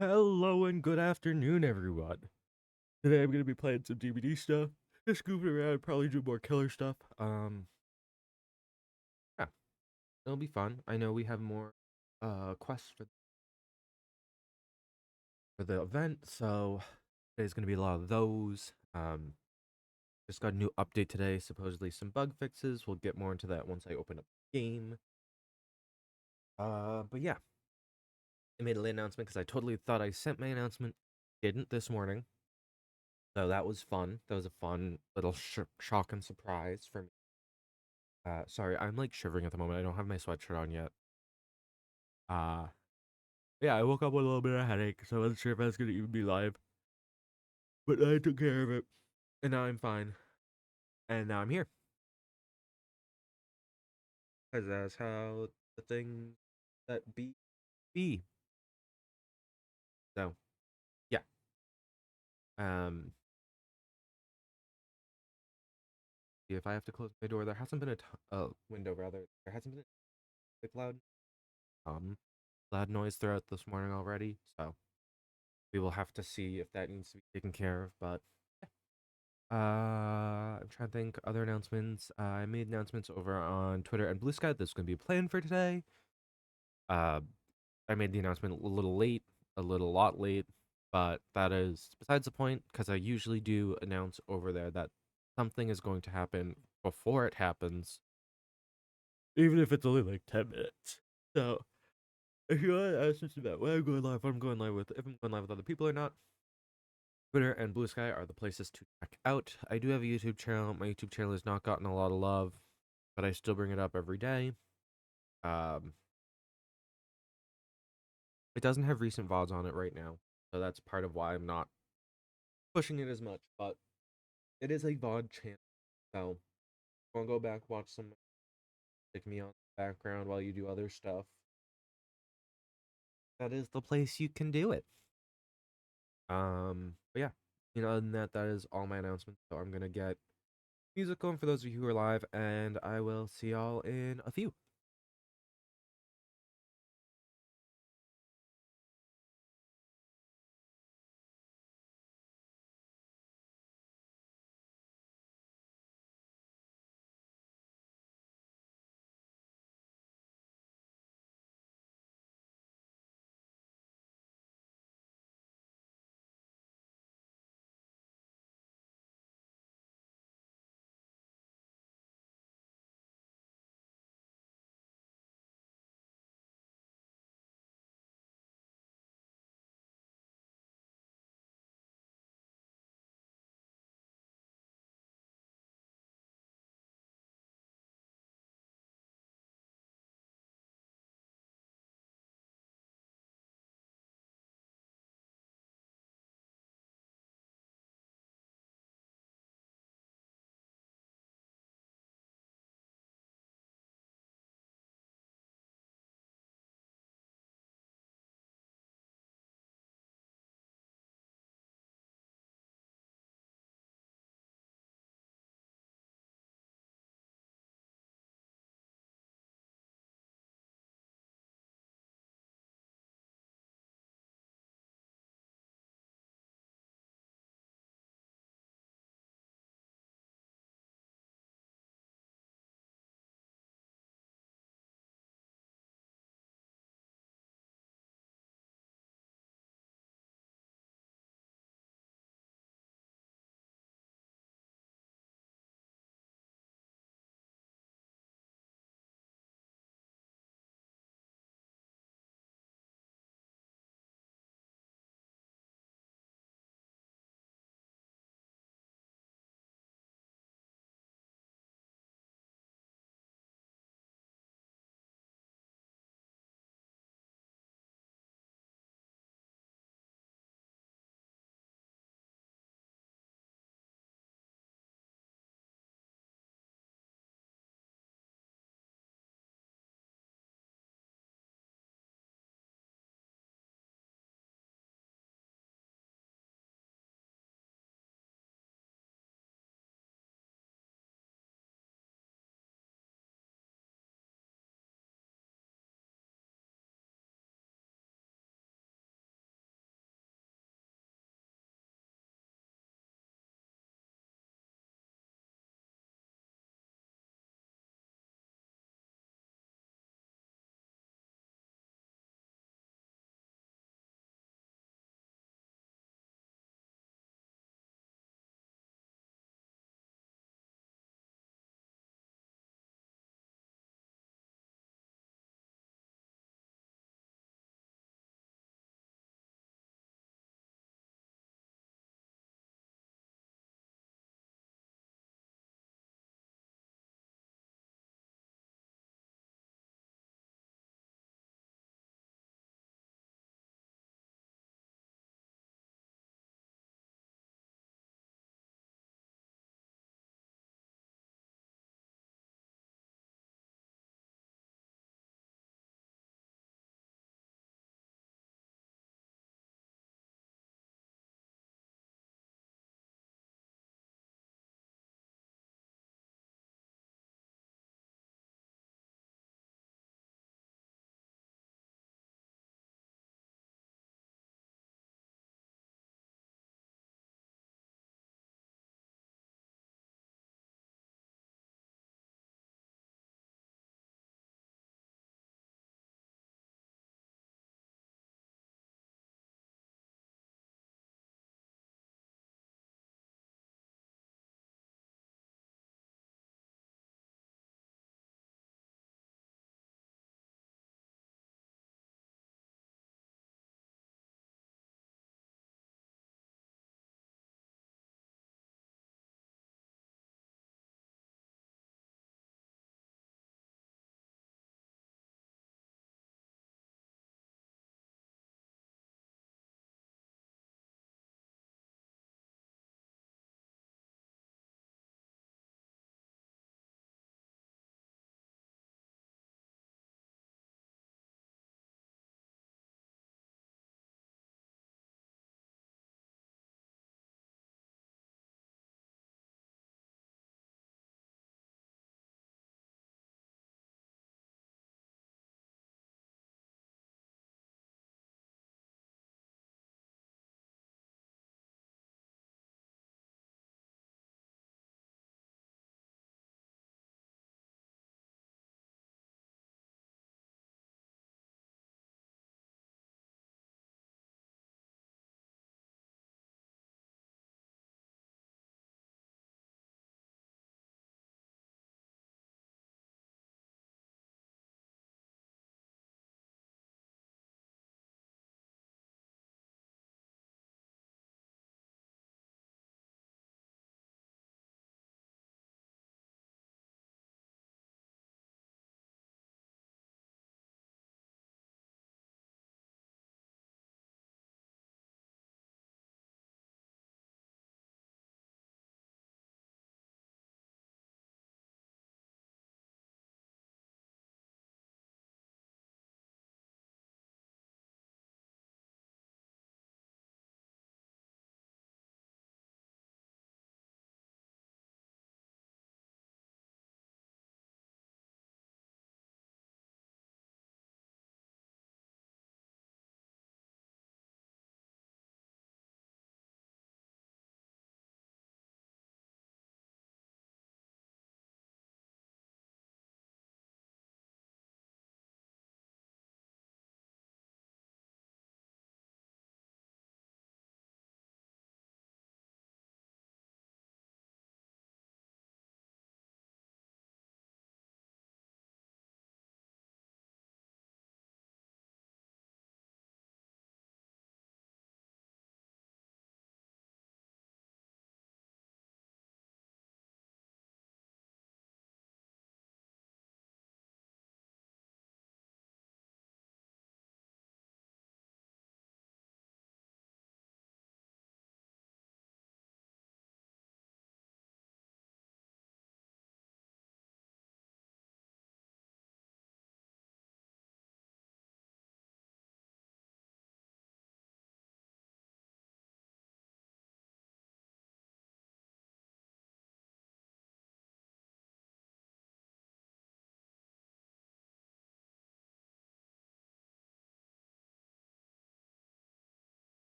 Hello and good afternoon, everyone. Today I'm gonna be playing some DVD stuff, just goofing around, probably do more killer stuff. Yeah, it'll be fun. I know we have more quests for the event, so today's gonna be a lot of those. Just got a new update today, supposedly some bug fixes. We'll get more into that once I open up the game. But yeah, I made a late announcement because I totally thought I sent my announcement. Didn't this morning, so that was fun. That was a fun little shock and surprise for me. Sorry, I'm like shivering at the moment. I don't have my sweatshirt on yet. Uh, yeah, I woke up with a little bit of a headache, so I wasn't sure if I was gonna even be live. But I took care of it, and now I'm fine. And now I'm here. Cause that's how the things that be. So yeah. Um, if I have to close my door, there hasn't been window rather. There hasn't been a big um loud noise throughout this morning already. So we will have to see if that needs to be taken care of. But I'm trying to think other announcements. I made announcements over on Twitter and Blue Sky. This is going to be a plan for today. Uh, I made the announcement a little late, a little lot late, but that is besides the point because I usually do announce over there that something is going to happen before it happens, even if it's only like 10 minutes. So if you want to ask us about when I'm going live, what I'm going live with, if I'm going live with other people or not, Twitter and Blue Sky are the places to check out. I do have a YouTube channel. My YouTube channel has not gotten a lot of love, but I still bring it up every day. Um, it doesn't have recent VODs on it right now, so that's part of why I'm not pushing it as much. But it is a VOD channel, so if you want to go back, watch some, stick me on the background while you do other stuff. That is the place you can do it. But yeah, other than that, that is all my announcements. So I'm gonna get music going for those of you who are live, and I will see y'all in a few.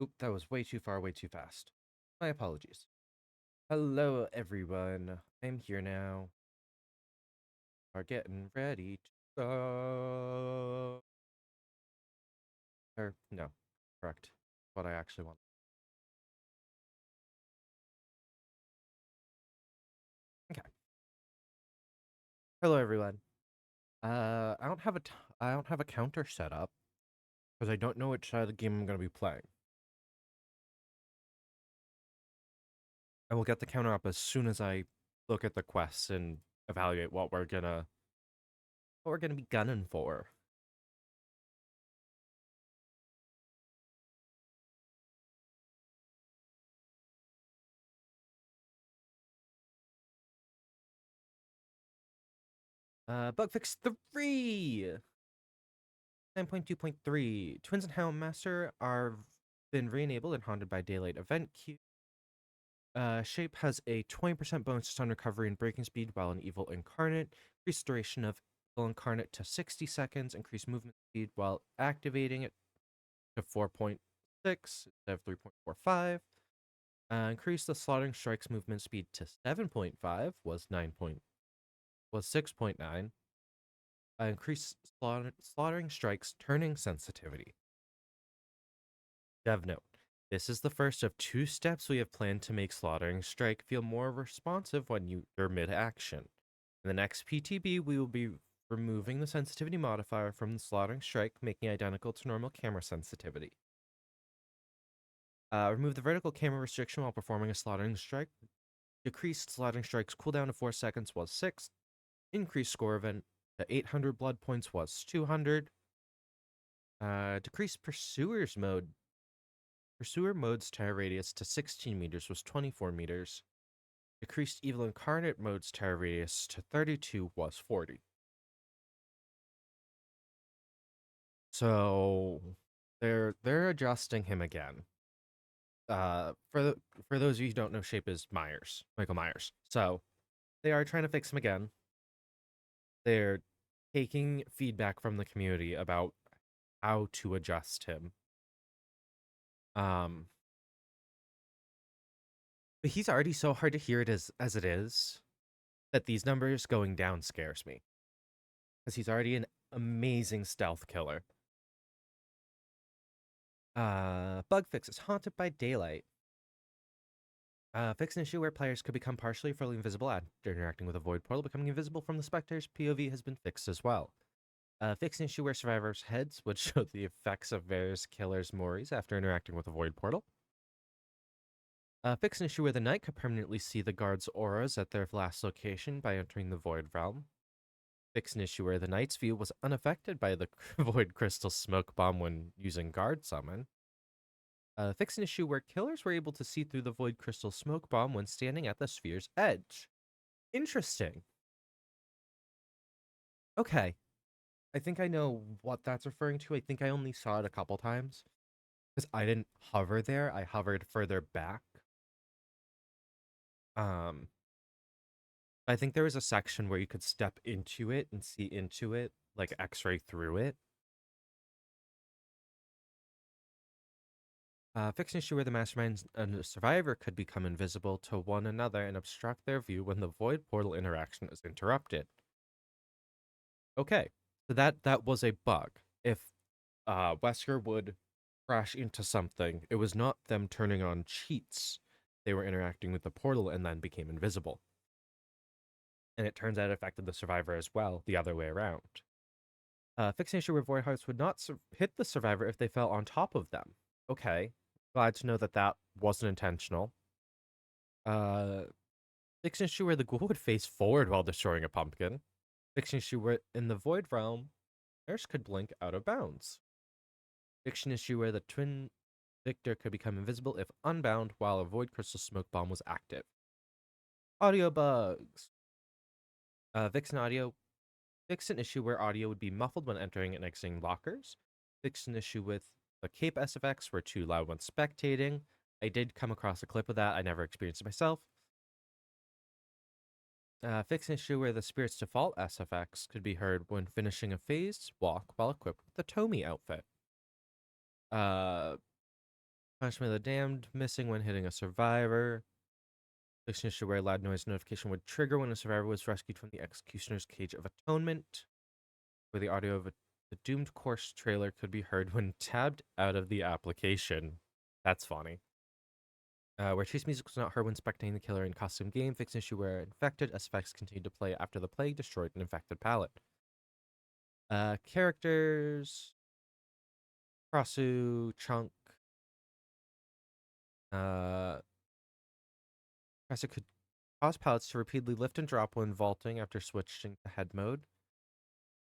Oop, that was way too far, way too fast. My apologies. Hello, everyone. I'm here now. Are getting ready to go. Or, no, correct. What I actually want. Okay. Hello, everyone. I don't have a counter set up because I don't know which side of the game I'm going to be playing. I will get the counter up as soon as I look at the quests and evaluate what we're gonna be gunning for. Bug fix 3! 9.2.3. Twins and Houndmaster are been re-enabled and haunted by daylight event queue. Shape has a 20% bonus to stun recovery and breaking speed while an evil incarnate. Increased duration of evil incarnate to 60 seconds. Increased movement speed while activating it to 4.6 instead of 3.45. Increase the slaughtering strikes movement speed to 7.5 was 6.9. Increase slaughtering strikes turning sensitivity. Dev note. This is the first of 2 steps we have planned to make Slaughtering Strike feel more responsive when you're mid-action. In the next PTB, we will be removing the sensitivity modifier from the Slaughtering Strike, making it identical to normal camera sensitivity. Remove the vertical camera restriction while performing a Slaughtering Strike. Decreased Slaughtering Strike's cooldown to 4 seconds was 6. Increased score event to 800 blood points was 200. Decreased Pursuer's mode. Pursuer mode's tire radius to 16 meters was 24 meters. Decreased Evil Incarnate mode's tire radius to 32 was 40. So they're adjusting him again. For those of you who don't know, Shape is Michael Myers. So they are trying to fix him again. They're taking feedback from the community about how to adjust him. But he's already so hard to hear it as it is that these numbers going down scares me. Because he's already an amazing stealth killer. Bug fixes Haunted by Daylight. Fix an issue where players could become partially or fully invisible after interacting with a void portal. Becoming invisible from the spectator's POV has been fixed as well. Fix an issue where survivors' heads would show the effects of various killers' mores after interacting with a void portal. Fix an issue where the knight could permanently see the guard's auras at their last location by entering the void realm. Fix an issue where the knight's view was unaffected by the void crystal smoke bomb when using guard summon. Fix an issue where killers were able to see through the void crystal smoke bomb when standing at the sphere's edge. Interesting. Okay. I think I know what that's referring to. I think I only saw it a couple times. Because I didn't hover there. I hovered further back. Um, I think there was a section where you could step into it and see into it, like X-ray through it. Fix an issue where the mastermind and the survivor could become invisible to one another and obstruct their view when the void portal interaction is interrupted. Okay, so that was a bug. If Wesker would crash into something, it was not them turning on cheats. They were interacting with the portal and then became invisible. And it turns out it affected the survivor as well, the other way around. Fix an issue where void hearts would not hit the survivor if they fell on top of them. Okay, glad to know that that wasn't intentional. Fix an issue where the ghoul would face forward while destroying a pumpkin. Fix an issue where in the void realm, Nurse could blink out of bounds. Fix an issue where the twin Victor could become invisible if unbound while a void crystal smoke bomb was active. Audio bugs. Fix an issue where audio would be muffled when entering and exiting lockers. Fix an issue with the cape SFX were too loud when spectating. I did come across a clip of that. I never experienced it myself. Fix an issue where the spirit's default SFX could be heard when finishing a phased walk while equipped with the Tomy outfit. Punishment of the Damned, missing when hitting a survivor. Fixing issue where a loud noise notification would trigger when a survivor was rescued from the executioner's cage of atonement, where the audio of the Doomed Course trailer could be heard when tabbed out of the application. That's funny. Where chase music was not heard when spectating the killer in costume game. Fixed issue where infected as effects continued to play after the plague destroyed an infected pallet. Characters: Krasu, Chunk. Krasu could cause pallets to repeatedly lift and drop when vaulting after switching to head mode.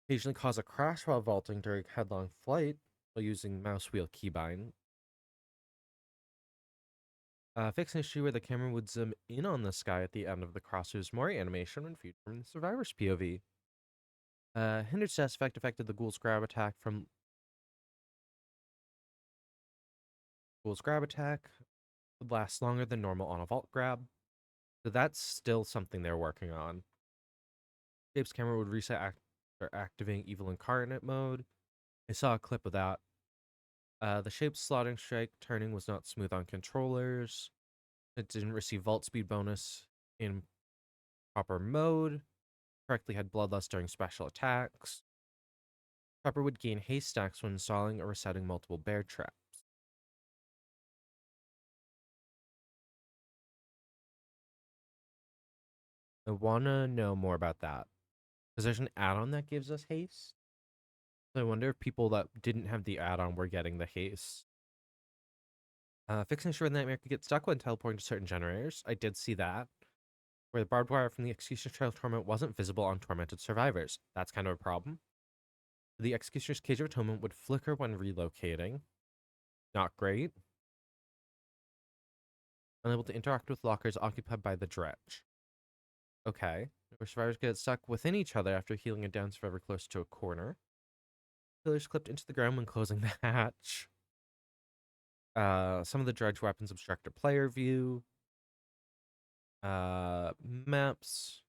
Occasionally cause a crash while vaulting during headlong flight while using mouse wheel keybind. Fix an issue where the camera would zoom in on the sky at the end of the Krasu's Mori animation when viewed from the survivor's POV. Hindered status effect affected the ghoul's grab attack from ghoul's grab attack would last longer than normal on a vault grab. So that's still something they're working on. Shape's camera would reset after activating Evil Incarnate mode. I saw a clip of that. The Shape's slotting strike turning was not smooth on controllers. It didn't receive vault speed bonus in proper mode. Correctly had bloodlust during special attacks. Prepper would gain haste stacks when installing or resetting multiple bear traps. I want to know more about that because there's an add-on that gives us haste. So I wonder if people that didn't have the add-on were getting the haste. Fixing sure the nightmare could get stuck when teleporting to certain generators. I did see that, where the barbed wire from the Executioner's Trail of Torment wasn't visible on tormented survivors. That's kind of a problem. The Executioner's Cage of Atonement would flicker when relocating. Not great. Unable to interact with lockers occupied by the dredge. Okay. Where survivors get stuck within each other after healing a down survivor close to a corner. Killers clipped into the ground when closing the hatch. Some of the dredge weapons obstruct a player view. Maps.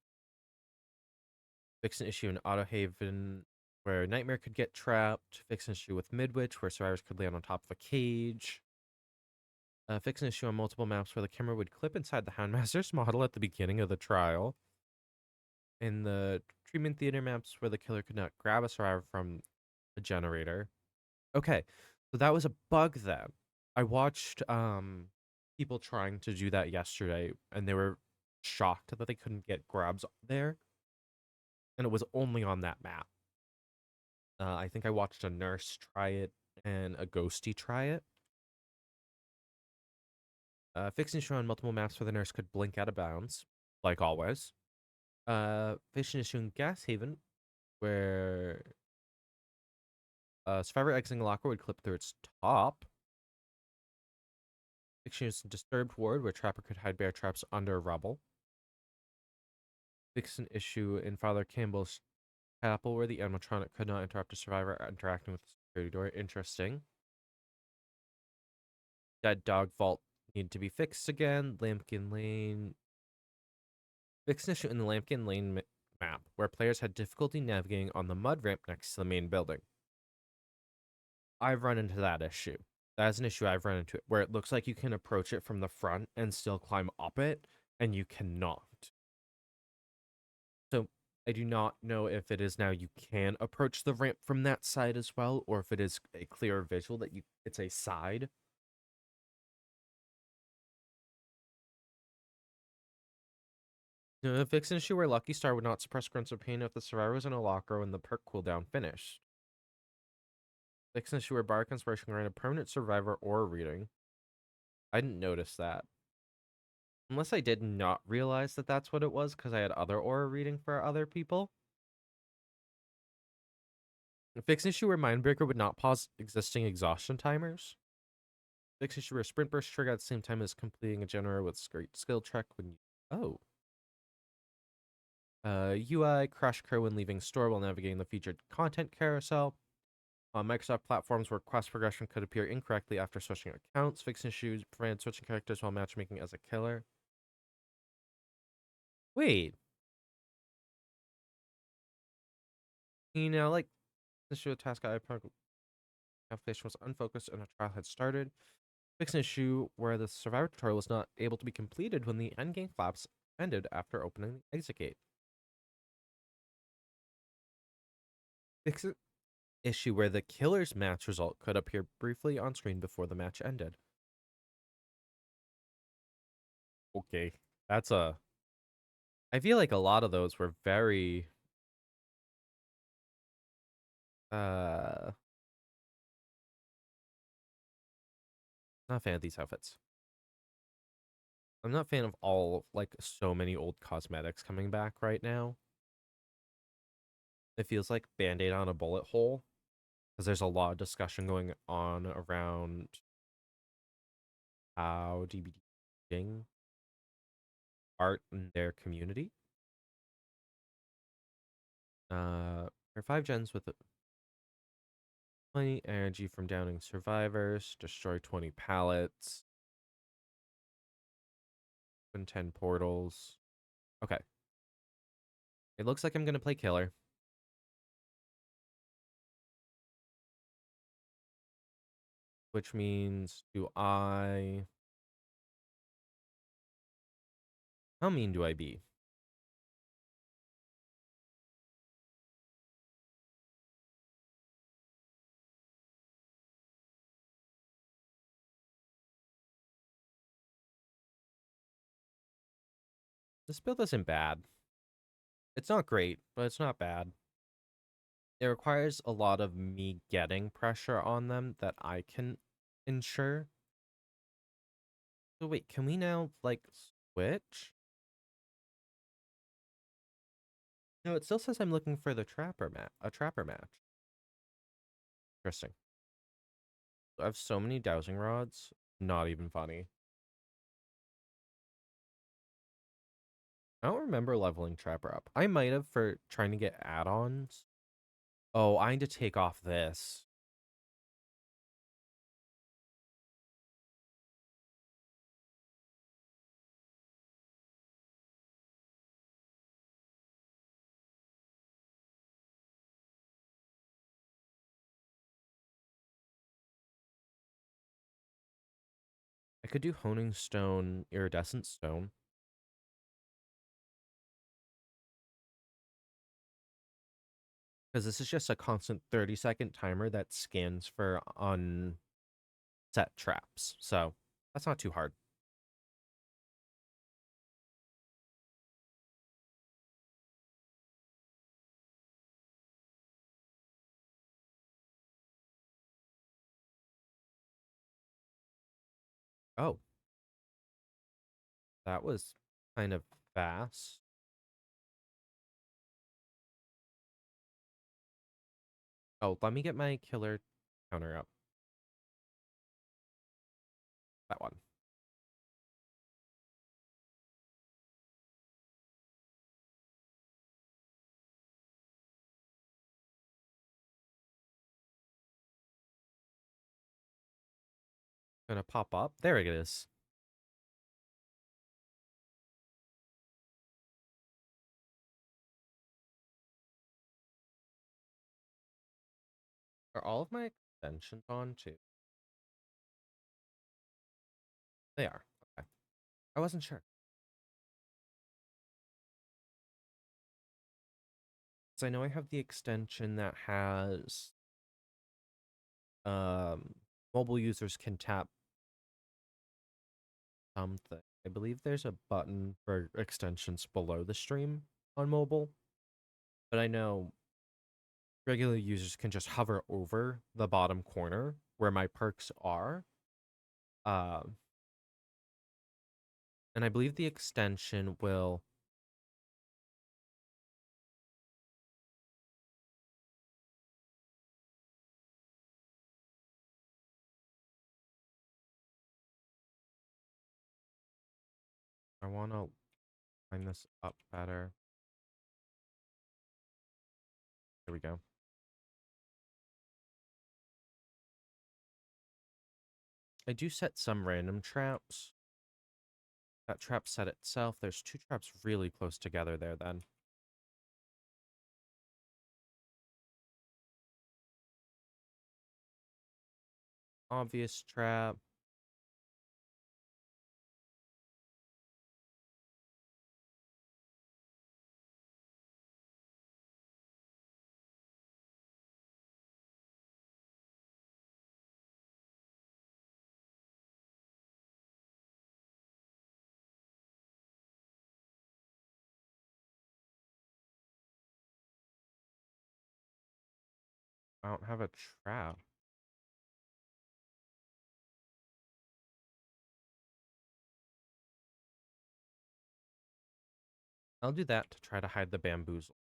Fix an issue in Auto Haven where Nightmare could get trapped. Fix an issue with Midwich where survivors could land on top of a cage. Fix an issue on multiple maps where the camera would clip inside the Houndmaster's model at the beginning of the trial. In the treatment theater maps where the killer could not grab a survivor from the generator. Okay, so that was a bug then. I watched people trying to do that yesterday, and they were shocked that they couldn't get grabs there, and it was only on that map. I think I watched a nurse try it and a ghosty try it. Fixing issue on multiple maps where the nurse could blink out of bounds, like always. Fixing issue in Gas Haven, where survivor exiting a locker would clip through its top. Fixing issue in Disturbed Ward, where Trapper could hide bear traps under rubble. Fix an issue in Father Campbell's chapel, where the animatronic could not interrupt a survivor interacting with the security door. Interesting. Dead dog vault need to be fixed again. Lampkin Lane. Fix an issue in the Lampkin Lane map, where players had difficulty navigating on the mud ramp next to the main building. I've run into that issue. That's an issue I've run into, where it looks like you can approach it from the front and still climb up it, and you cannot. So I do not know if it is now you can approach the ramp from that side as well, or if it is a clear visual that it's a side. Fix an issue where Lucky Star would not suppress grunts of pain if the survivor was in a locker when the perk cooldown finished. Fix an issue where Bardic Inspiration granted permanent survivor aura reading. I didn't notice that. Unless I did not realize that that's what it was because I had other aura reading for other people. Fix an issue where Mindbreaker would not pause existing exhaustion timers. Fix issue where Sprint Burst trigger at the same time as completing a generator with great skill check when you... Oh. UI crash occur when leaving store while navigating the featured content carousel. On Microsoft platforms where quest progression could appear incorrectly after switching accounts. Fix issues prevent switching characters while matchmaking as a killer. Wait. Like, issue a task application was unfocused and a trial had started. Fix an issue where the survivor tutorial was not able to be completed when the endgame flaps ended after opening the exit gate. Fix an issue where the killer's match result could appear briefly on screen before the match ended. Okay, that's a. I feel like a lot of those were very uh not a fan of these outfits. I'm not a fan of all like so many old cosmetics coming back right now. It feels like Band-Aid on a bullet hole because there's a lot of discussion going on around how DBD art in their community. There are 5 gens with 20 energy from downing survivors, destroy 20 pallets, open 10 portals. Okay. It looks like I'm gonna play killer, which means how mean do I be? This build isn't bad. It's not great, but it's not bad. It requires a lot of me getting pressure on them that I can ensure. So wait, can we now like switch? No, it still says I'm looking for the trapper match. Interesting. I have so many dowsing rods. Not even funny. I don't remember leveling trapper up. I might have for trying to get add-ons. Oh, I need to take off this. I could do honing stone, iridescent stone. Because this is just a constant 30-second timer that scans for unset traps. So that's not too hard. Oh, that was kind of fast. Oh, let me get my killer counter up. That one. Gonna pop up. There it is. Are all of my extensions on too? They are. Okay. I wasn't sure. So I know I have the extension that has um mobile users can tap something. I believe there's a button for extensions below the stream on mobile, but I know regular users can just hover over the bottom corner where my perks are. Um, and I believe the extension will. I want to line this up better. There we go. I do set some random traps. That trap set itself. There's 2 traps really close together there then. Obvious trap. I don't have a trap. I'll do that to try to hide the bamboozle.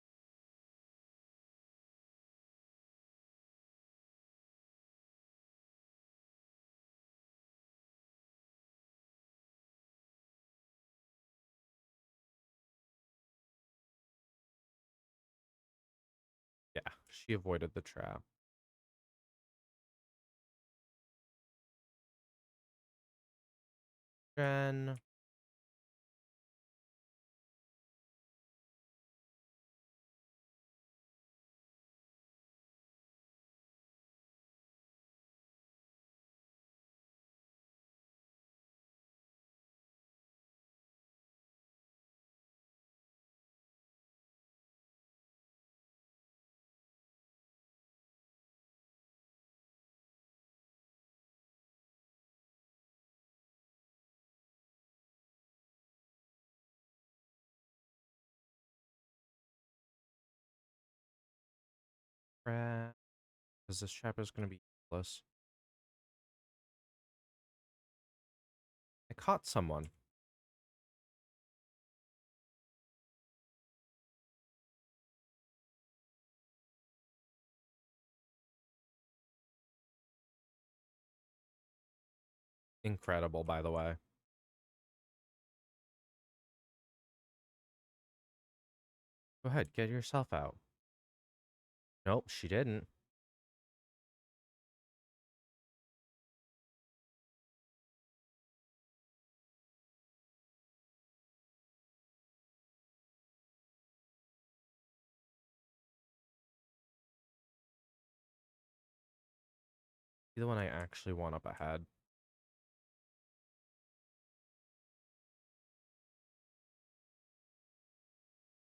Yeah, she avoided the trap. Jen. Trap. Because this trap is going to be useless. I caught someone. Incredible, by the way. Go ahead, get yourself out. Nope, she didn't. Be the one I actually want up ahead.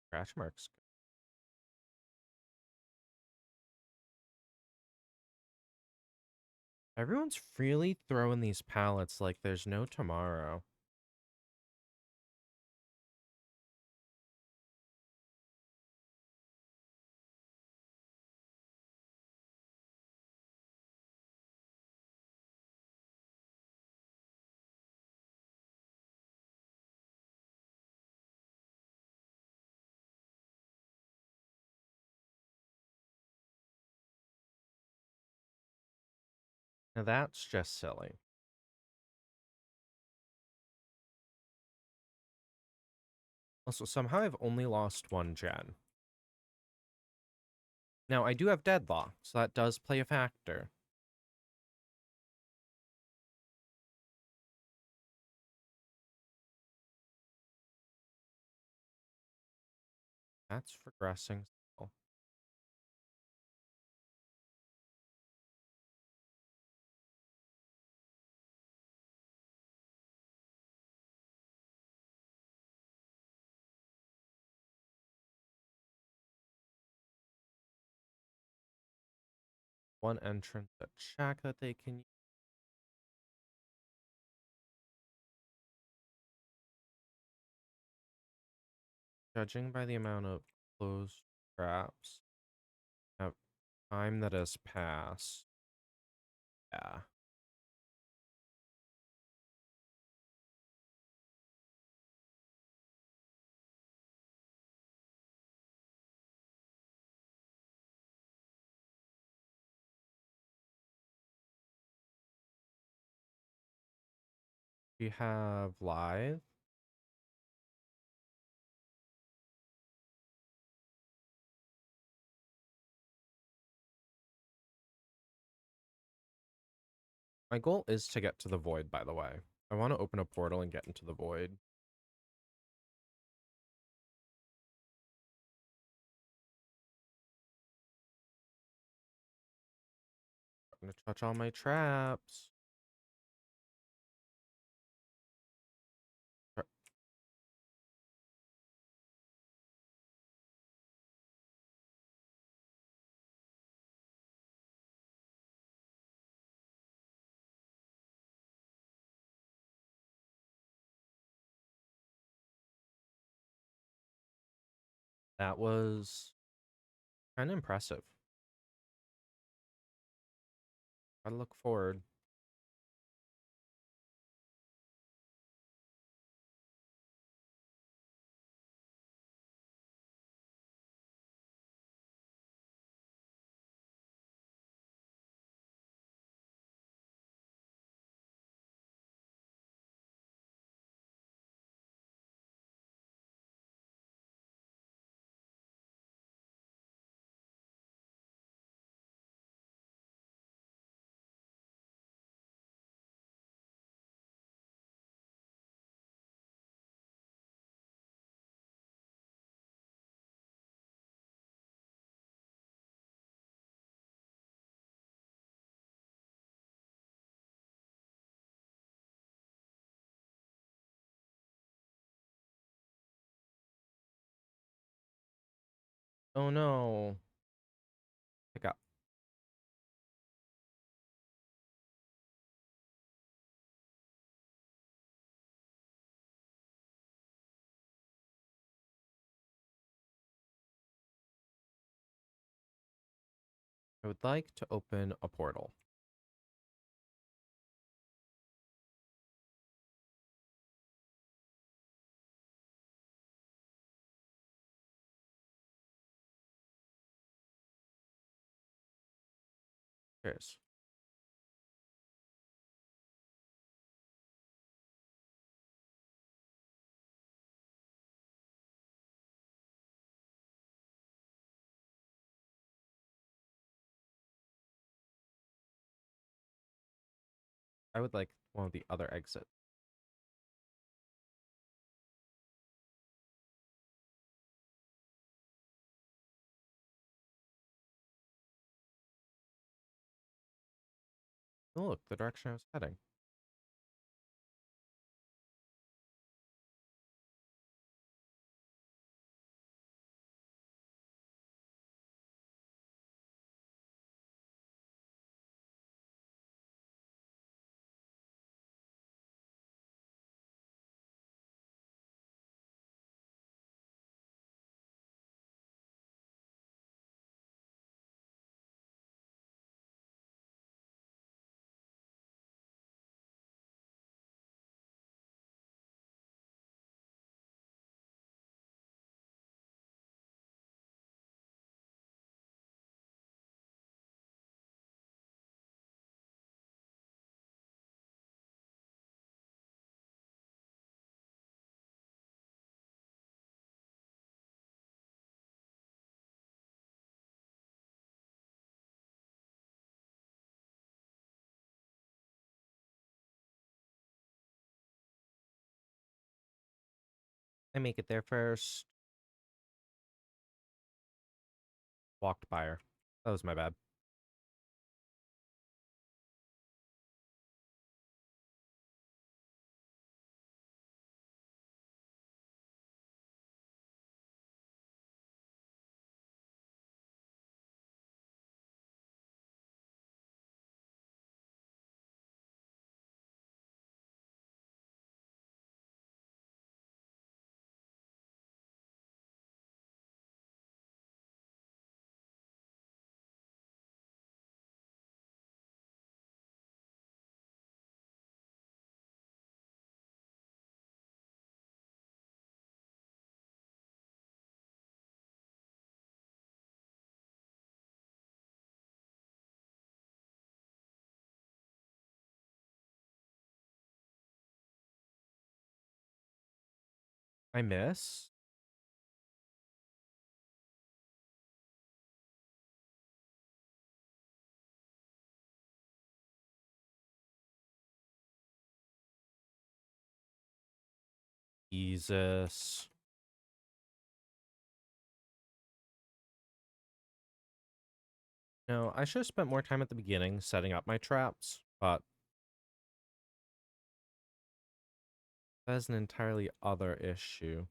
Scratch marks. Everyone's freely throwing these pallets like there's no tomorrow. Now that's just silly. Also, somehow I've only lost one gen. Now, I do have deadlock, so that does play a factor. That's progressing still. One entrance at shack that they can use. Judging by the amount of closed traps, of time that has passed. Yeah. We have live. My goal is to get to the void, by the way. I want to open a portal and get into the void. I'm gonna touch all my traps. That was kind of impressive. I look forward. Oh no. Pick up. I would like to open a portal. Cheers. I would like one of the other exits. Oh, look, the direction I was heading. I make it there first. Walked by her. That was my bad. I miss. Jesus. No, I should have spent more time at the beginning setting up my traps, but that is an entirely other issue.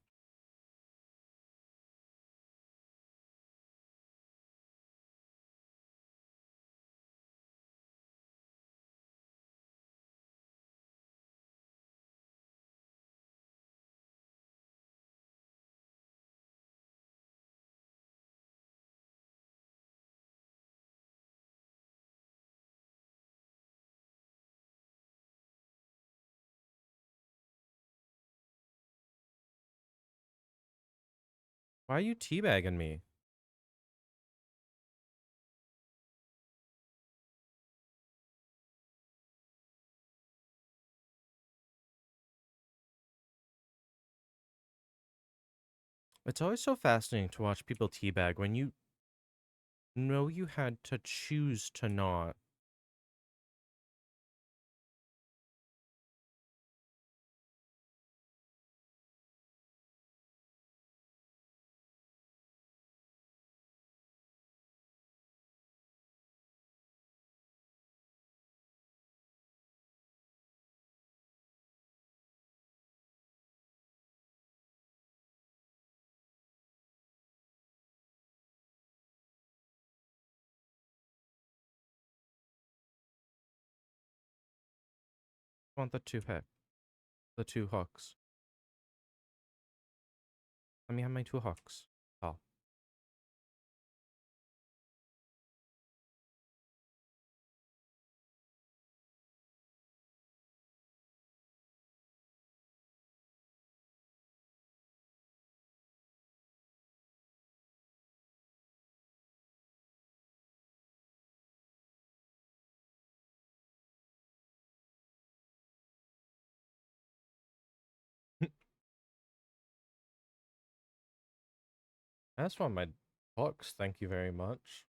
Why are you teabagging me? It's always so fascinating to watch people teabag when you know you had to choose to not. I want the the two hooks. Let me have my two hooks. Oh, I just want my hooks. Thank you very much.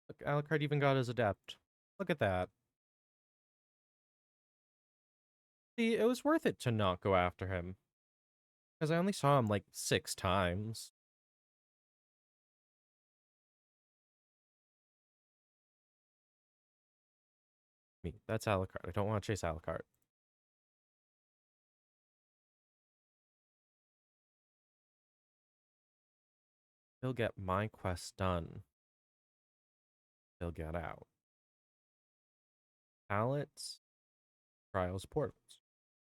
Look, Alucard even got his adept. Look at that. See, it was worth it to not go after him. Because I only saw him like 6 times. Me, that's Alucard. I don't want to chase Alucard. He'll get my quest done. He'll get out. Pallets, trials, portals.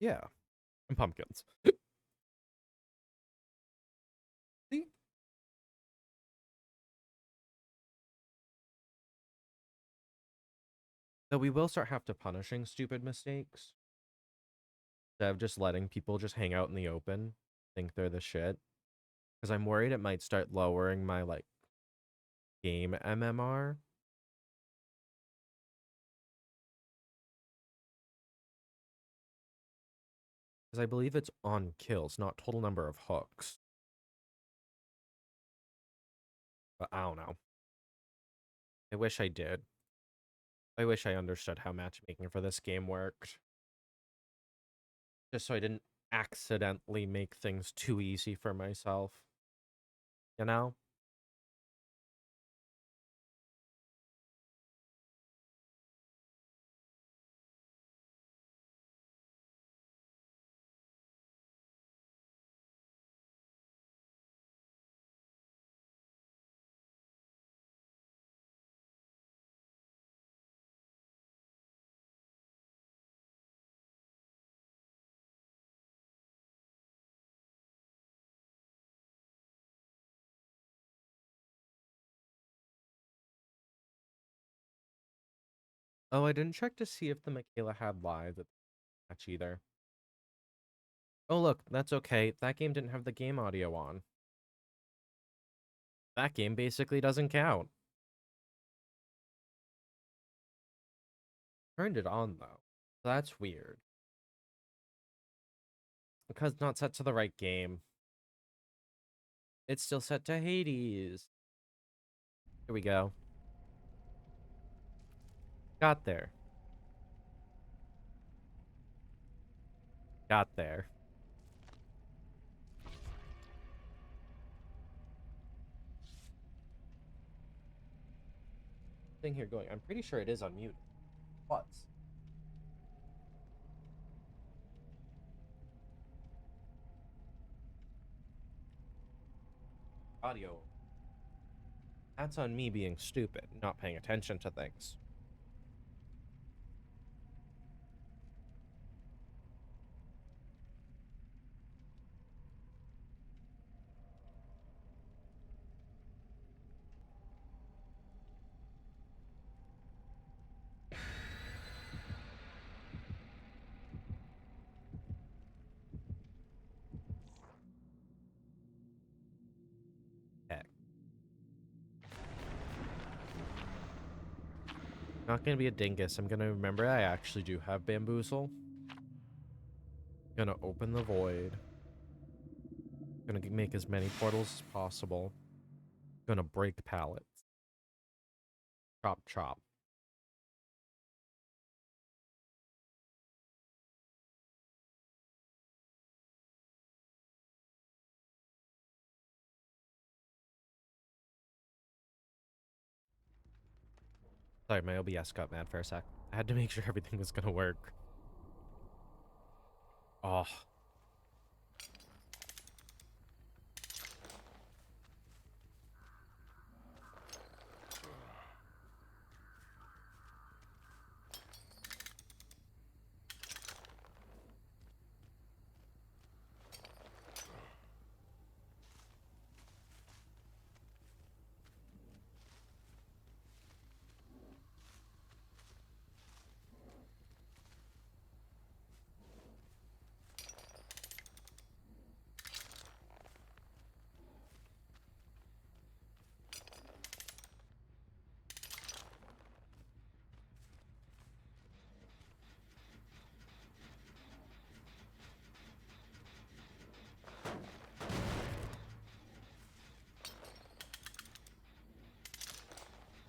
Yeah, and pumpkins. See? Though we will start have to punishing stupid mistakes. Instead of just letting people just hang out in the open, think they're the shit. Because I'm worried it might start lowering my like game MMR. Because I believe it's on kills, not total number of hooks. But I don't know. I wish I did. I wish I understood how matchmaking for this game worked. Just so I didn't accidentally make things too easy for myself. You know? Oh, I didn't check to see if the Michaela had live at the match either. Oh, look, that's okay. That game didn't have the game audio on. That game basically doesn't count. Turned it on, though. That's weird. Because not set to the right game. It's still set to Hades. Here we go. Got there. Got there. Thing here going. I'm pretty sure it is on mute. What? Audio. That's on me being stupid, not paying attention to things. Not gonna be a dingus. I'm gonna remember I actually do have bamboozle. Gonna open the void. Gonna make as many portals as possible. Gonna break pallets. Chop chop. Sorry, my OBS got mad for a sec. I had to make sure everything was gonna work. Oh,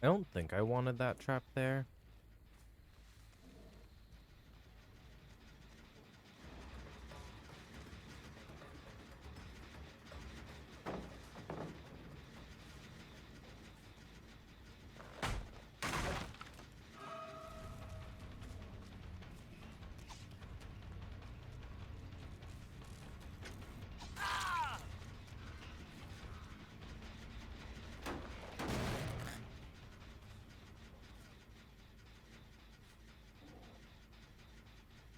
I don't think I wanted that trap there.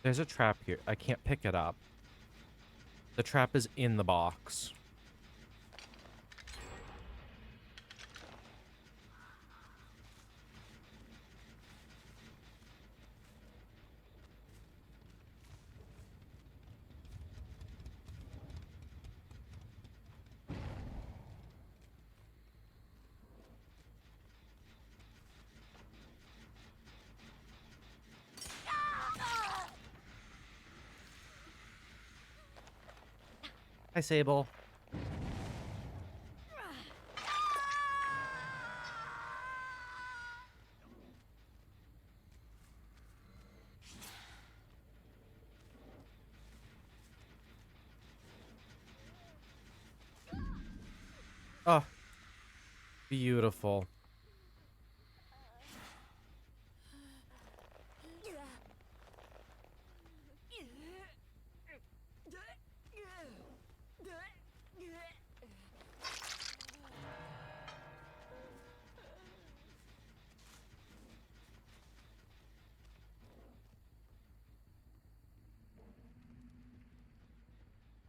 There's a trap here. I can't pick it up. The trap is in the box. Hi, Sable. Oh, beautiful.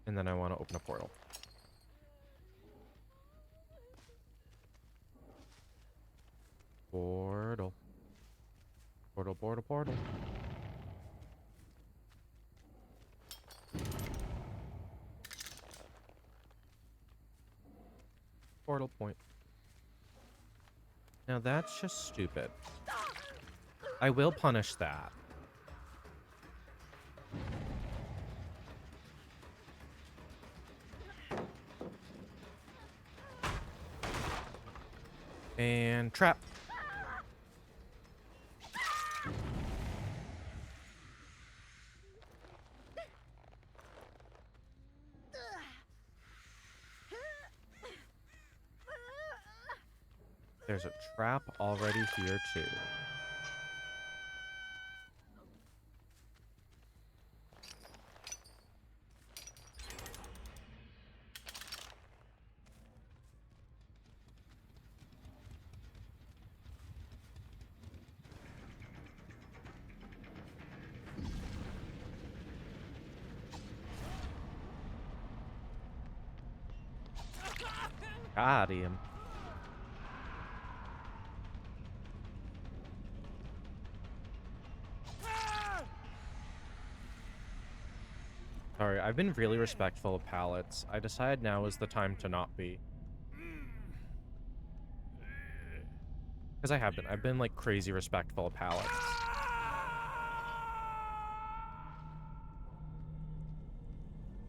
And then I want to open a portal. Portal. Portal, portal, portal. Portal point. Now that's just stupid. I will punish that. And trap. There's a trap already here too. Got him. Sorry, I've been really respectful of pallets. I decided now is the time to not be. Because I've been like crazy respectful of pallets.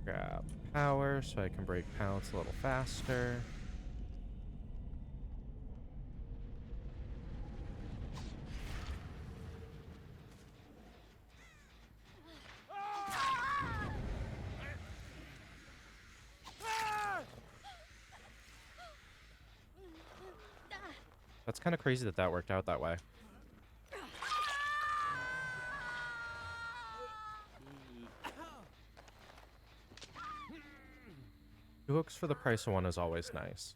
Grab power so I can break pallets a little faster. That's kind of crazy that that worked out that way. 2 hooks for the price of 1 is always nice.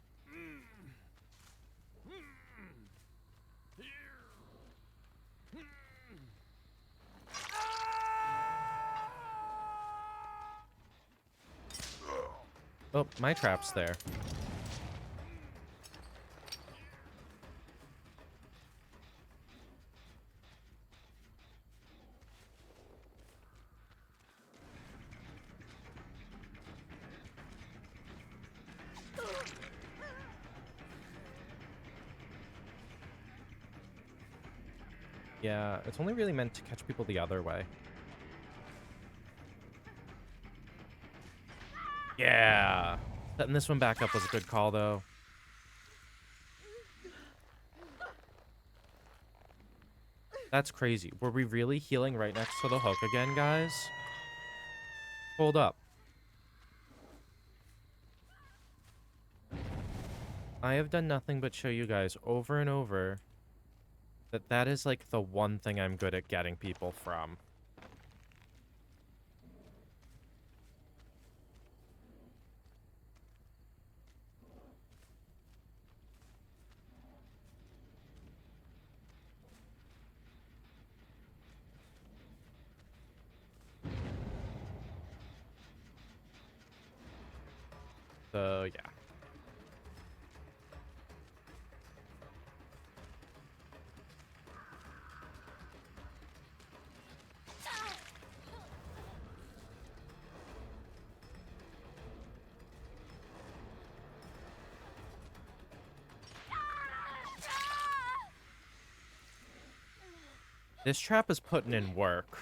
Oh, my trap's there. Yeah, it's only really meant to catch people the other way. Yeah. Setting this one back up was a good call, though. That's crazy. Were we really healing right next to the hook again, guys? Hold up. I have done nothing but show you guys over and over that that is like the one thing I'm good at getting people from. So, yeah. This trap is putting in work.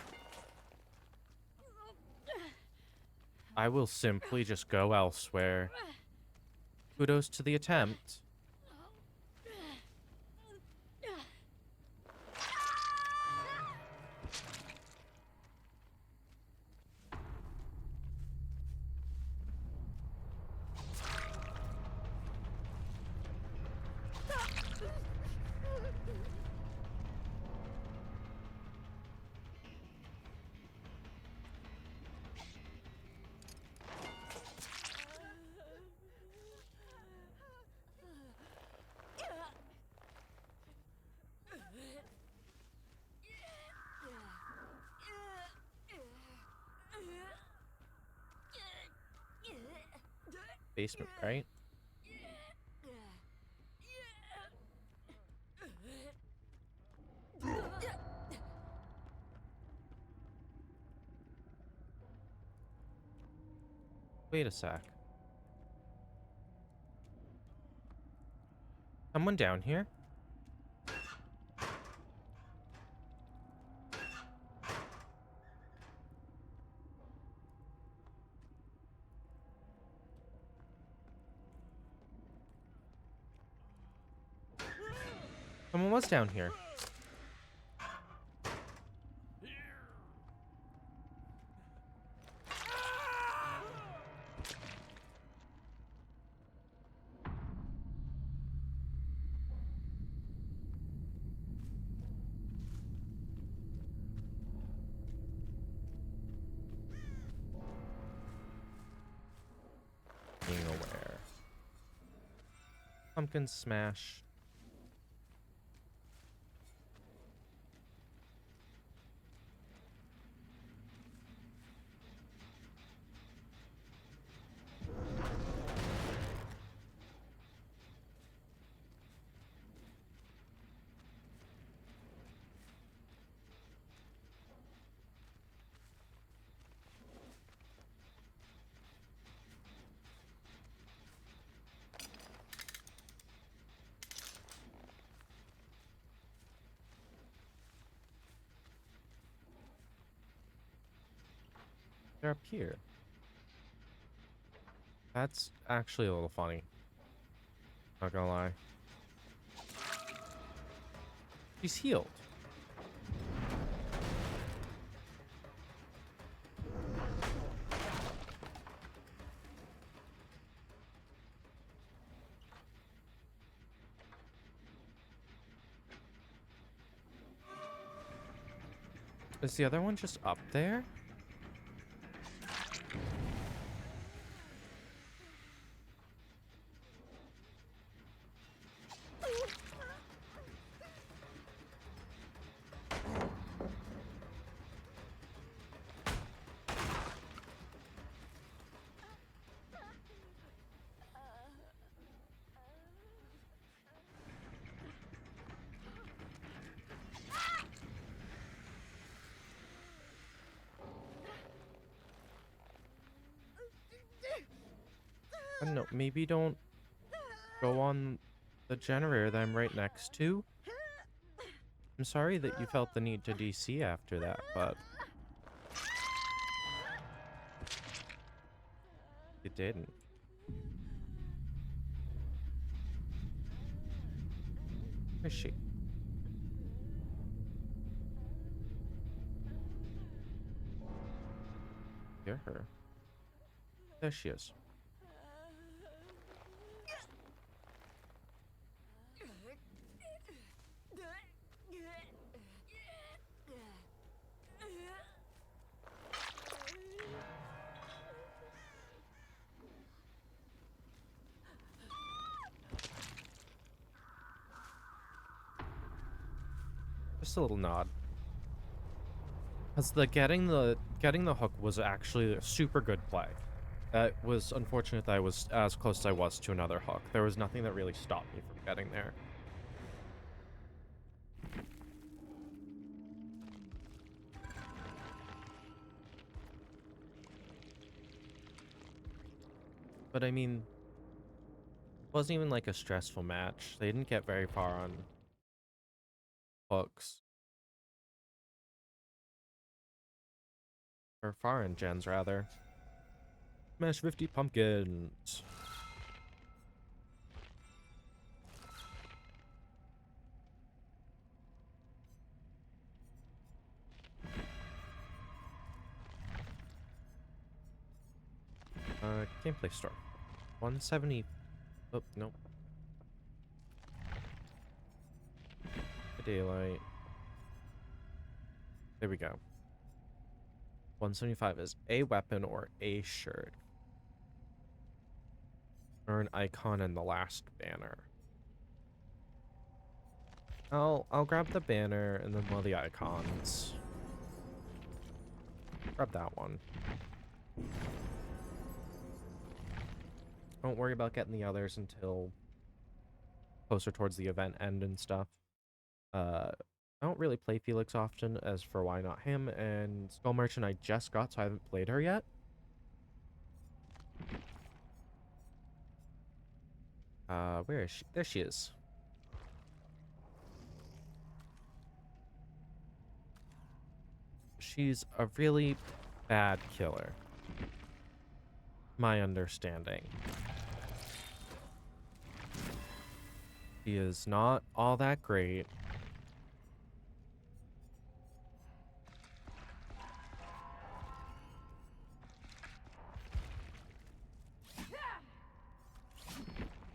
I will simply just go elsewhere. Kudos to the attempt. Basement, right? Wait a sec. Someone down here? Someone was down here. Being aware. Pumpkin smash. They're up here. That's actually a little funny. Not gonna lie. She's healed. Is the other one just up there? I don't know. Maybe don't go on the generator that I'm right next to. I'm sorry that you felt the need to DC after that, but you didn't. Where is she? Hear her. There she is. Just a little nod. Cause getting the hook was actually a super good play. It was unfortunate that I was as close as I was to another hook. There was nothing that really stopped me from getting there. But I mean, it wasn't even like a stressful match. They didn't get very far on hooks. Or far in gens, rather. Smash 50 pumpkins. Gameplay store. 170. Oh, nope. Daylight. There we go. 175 is a weapon or a shirt. Or an icon in the last banner. I'll grab the banner and then one of the icons. Grab that one. Don't worry about getting the others until closer towards the event end and stuff. I don't really play Felix often, as for why not him, and Skull Merchant I just got, so I haven't played her yet. Where is she? There she is. She's a really bad killer. My understanding. She is not all that great.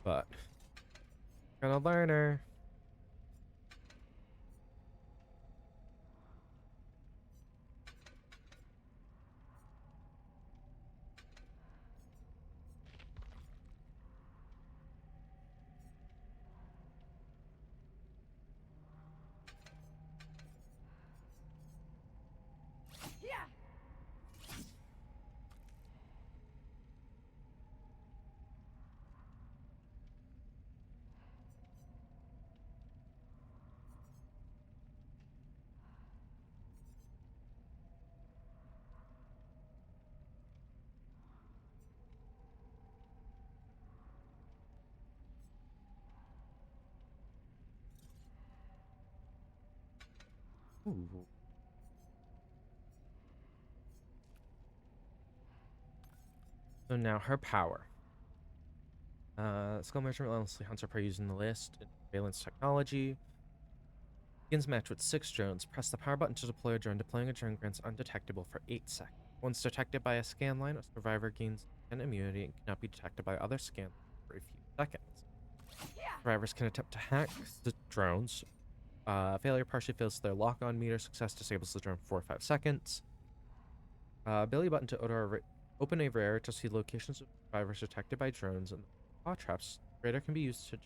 But gonna learn her. Ooh. So now her power. Skull Merchant relentlessly hunts her prey using the list in surveillance technology. Begins match with 6 drones. Press the power button to deploy a drone. Deploying a drone grants undetectable for 8 seconds. Once detected by a scan line, a survivor gains an immunity and cannot be detected by other scan for a few seconds. Survivors can attempt to hack the drones. Failure partially fills their lock-on meter. Success disables the drone for 5 seconds. Ability button to open a rare to see locations of survivors detected by drones and claw traps. Radar can be used to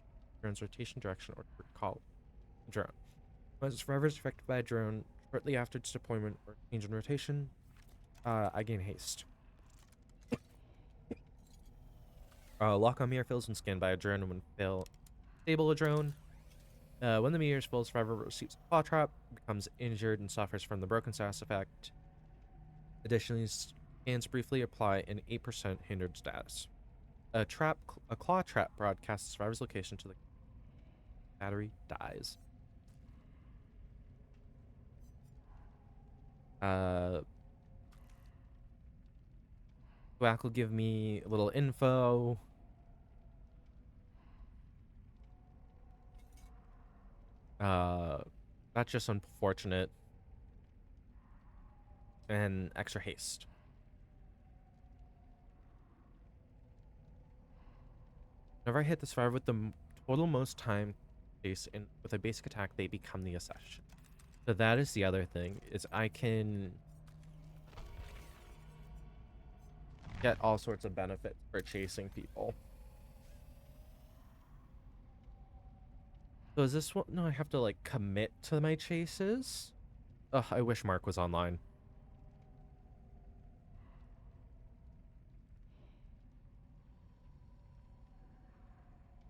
drone's rotation direction or to recall a drone. When a survivor is affected by a drone shortly after its deployment or change in rotation, I gain haste. Lock-on mirror fills when scanned by a drone, and when stable a drone. When the mirror is full, survivor receives a claw trap, becomes injured, and suffers from the broken status effect. Additionally, scans briefly apply an 8% hindered status. A claw trap broadcasts the survivor's location to the battery dies. Quack will give me a little info. That's just unfortunate. And extra haste. Whenever I hit the survivor with the total most time chase and with a basic attack, they become the assassin. So that is the other thing, is I can get all sorts of benefits for chasing people. So is this what? No, I have to like commit to my chases? Ugh, I wish Mark was online.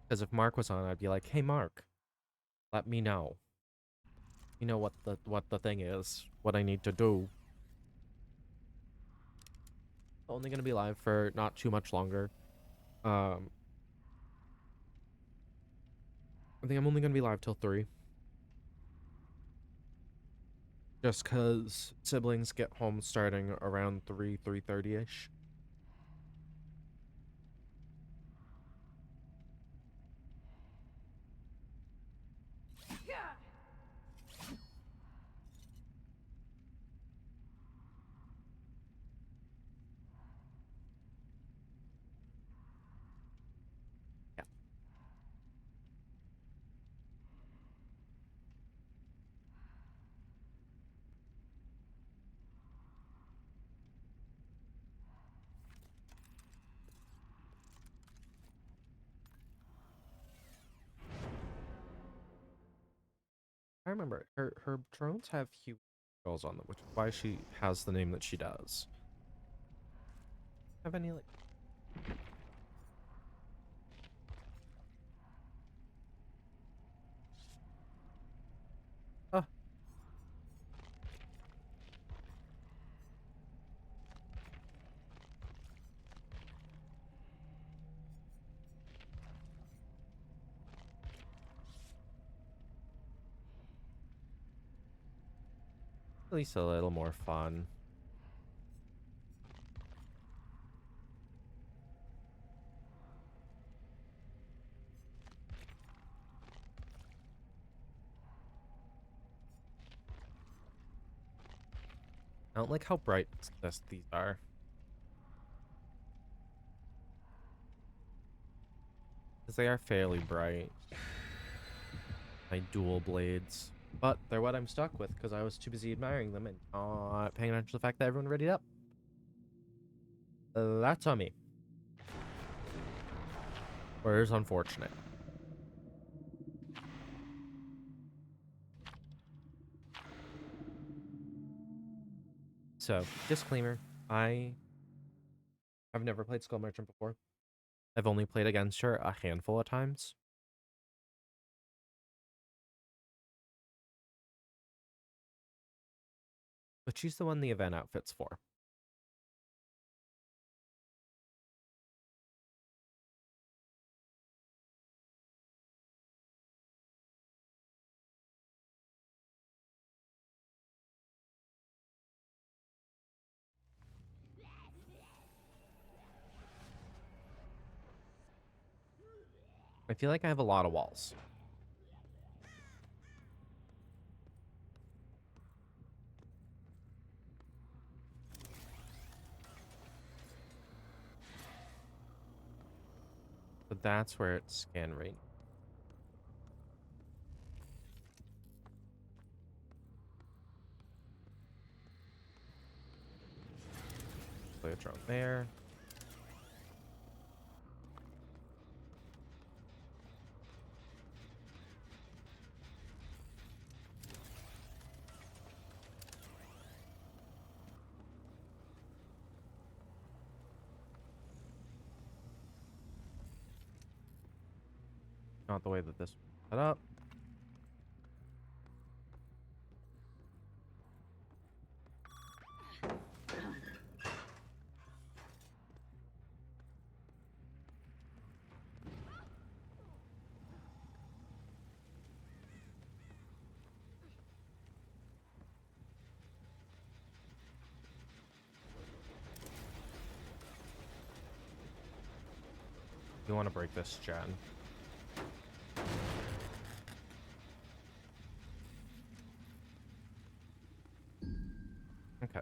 Because if Mark was on, I'd be like, hey Mark, let me know. You know what the thing is, what I need to do. Only gonna be live for not too much longer. Um, I think I'm only gonna be live till 3. Just cause siblings get home starting around 3:30ish. Yeah. I remember her drones have huge girls on them, which is why she has the name that she does. Have any like oh at least a little more fun. I don't like how bright these are. Because they are fairly bright. My dual blades. But they're what I'm stuck with because I was too busy admiring them and not paying attention to the fact that everyone readied up. That's on me. Or is unfortunate. So, disclaimer, I have never played Skull Merchant before. I've only played against her a handful of times. But she's the one the event outfit's for. I feel like I have a lot of walls. But that's where it's scan rate. Play a drone there. Not the way that this was set up. You want to break this gen. Okay.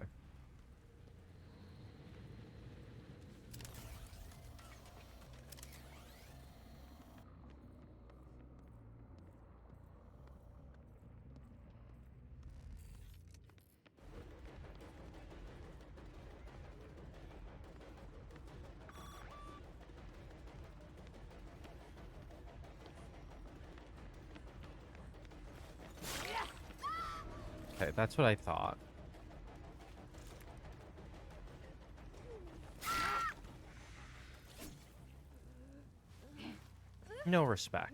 Okay, that's what I thought. No respect.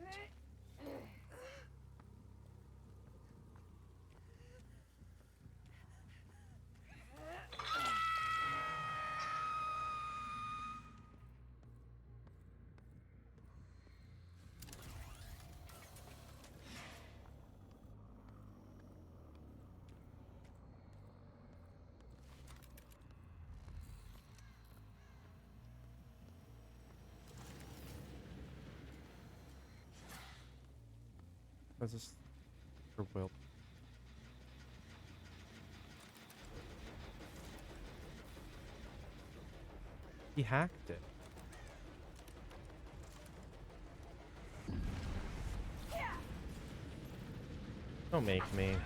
What's this for Will? He hacked it. Don't make me.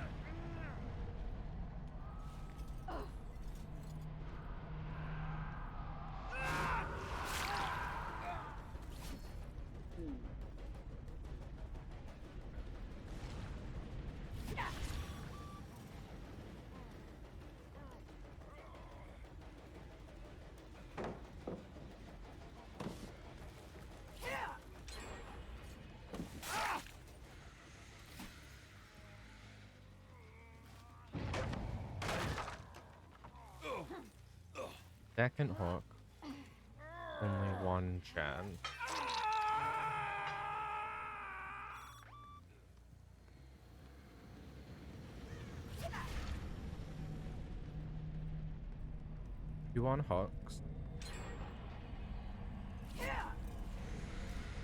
Second hook. Only one gen. You on hooks.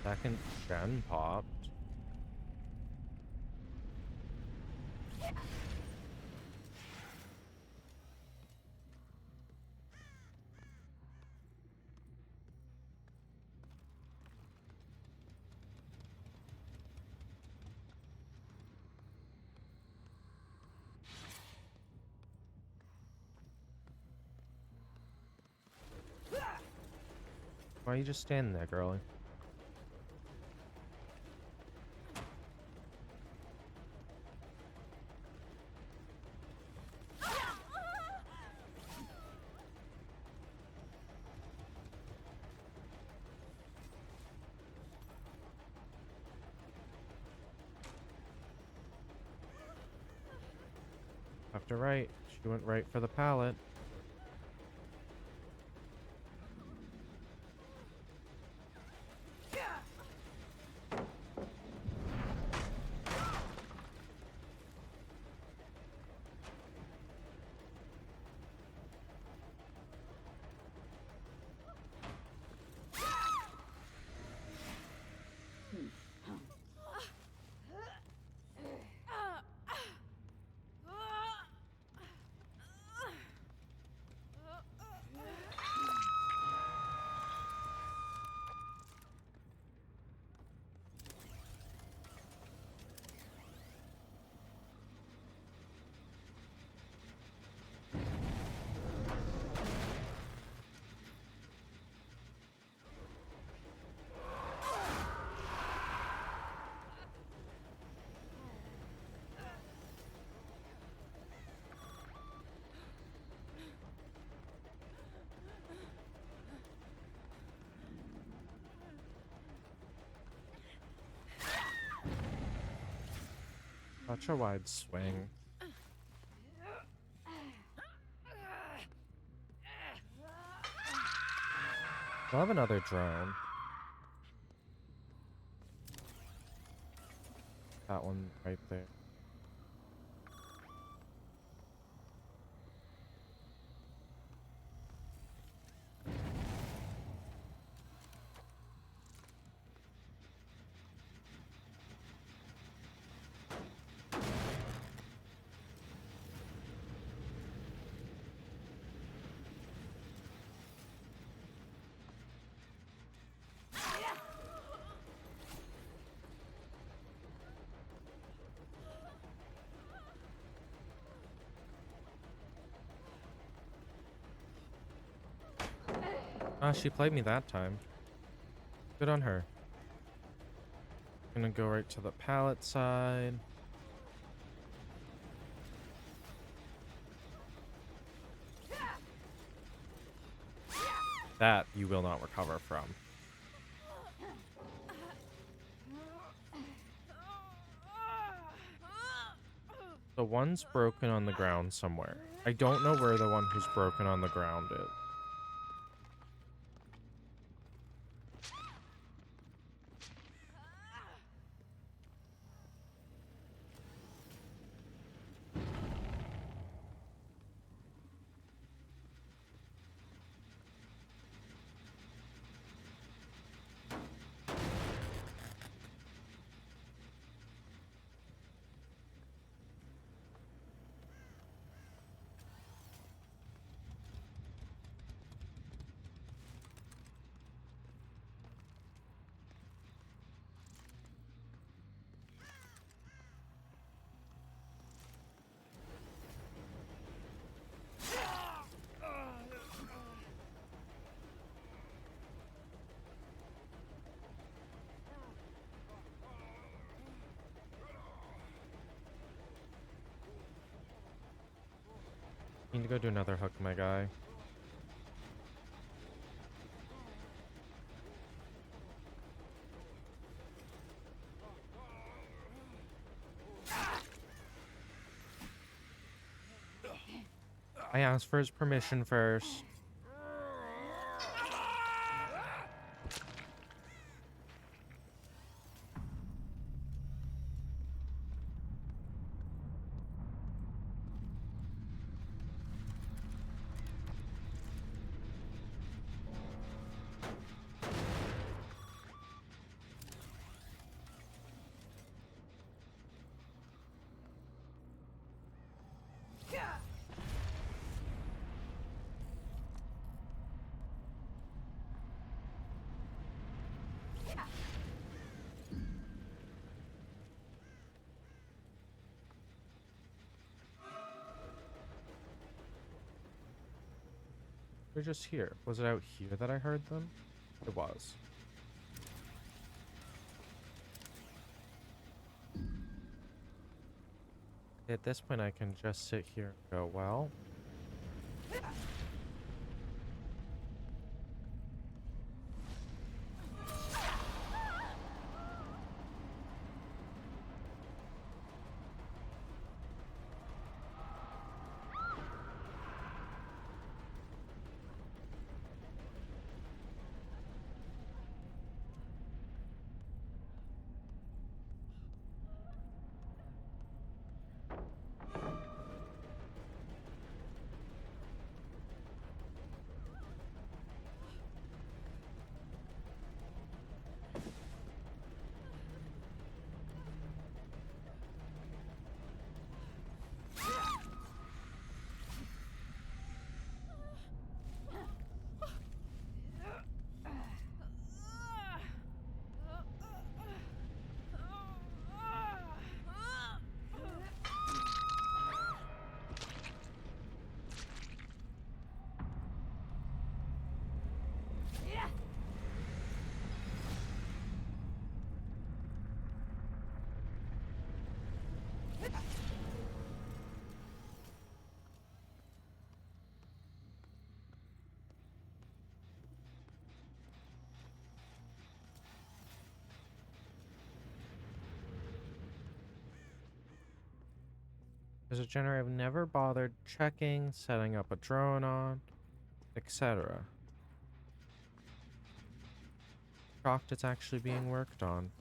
Second gen popped. Why are you just standing there, girlie? Left to right. She went right for the pallet. Such a wide swing. I'll have another drone. That one right there. Ah, she played me that time. Good on her. Gonna go right to the pallet side. That you will not recover from. The one's broken on the ground somewhere. I don't know where the one who's broken on the ground is. Need to go do another hook, my guy. I asked for his permission first. They're just here. Was it out here that I heard them? It was. At this point, I can just sit here and go, well. As a generator, I've never bothered checking, setting up a drone on, etc. Shocked it's actually being worked on.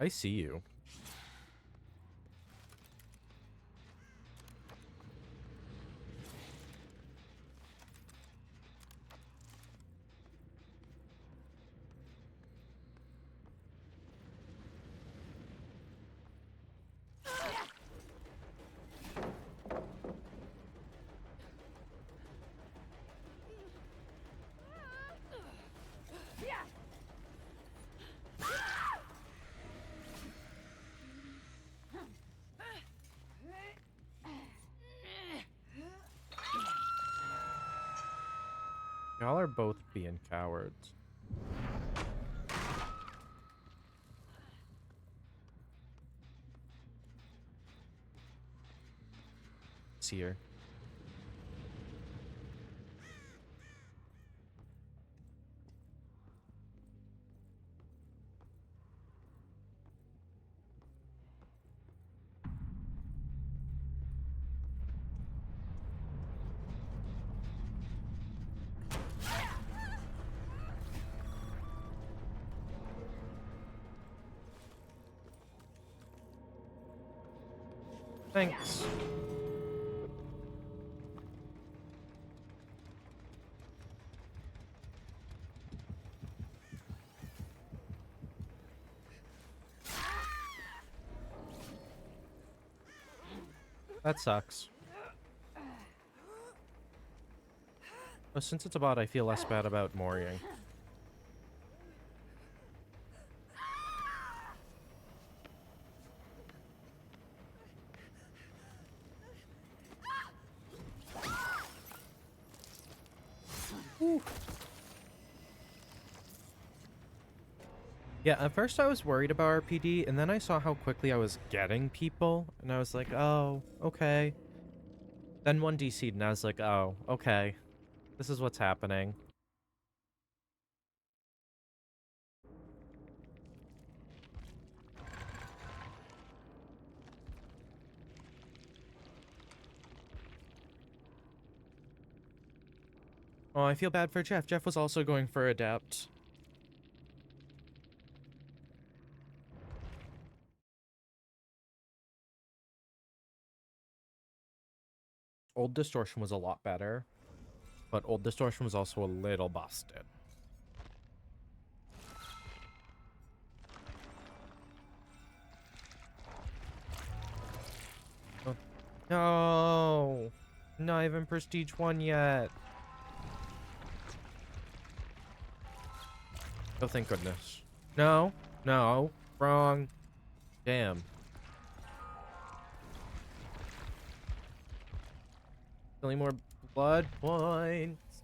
I see you. Y'all are both being cowards. See her. Thanks. That sucks. But since it's a bot, I feel less bad about Moriang. Whew. Yeah, at first I was worried about RPD, and then I saw how quickly I was getting people, and I was like, oh, okay. Then one DC'd, and I was like, oh, okay. This is what's happening. Oh, I feel bad for Jeff. Jeff was also going for Adept. Old Distortion was a lot better, but Old Distortion was also a little busted. Oh, no! Not even Prestige 1 yet. Oh, thank goodness. No, no, wrong. Damn. Any more blood points?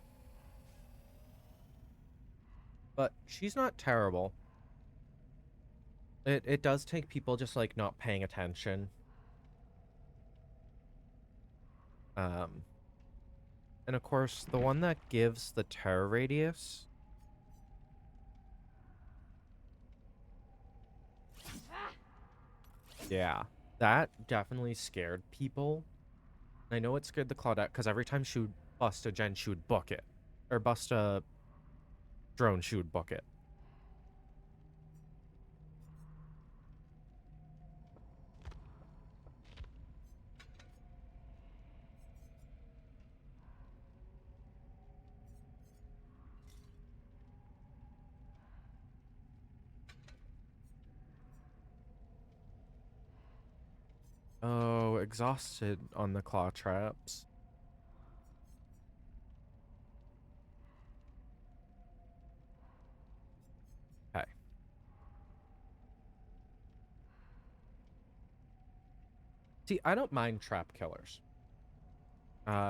But she's not terrible. It does take people just like not paying attention. And of course, the one that gives the terror radius. Yeah, that definitely scared people. I know it scared the Claudette because every time she would bust a gen, she would book it. Or bust a drone, she would book it. Oh, exhausted on the claw traps. Okay. See, I don't mind trap killers.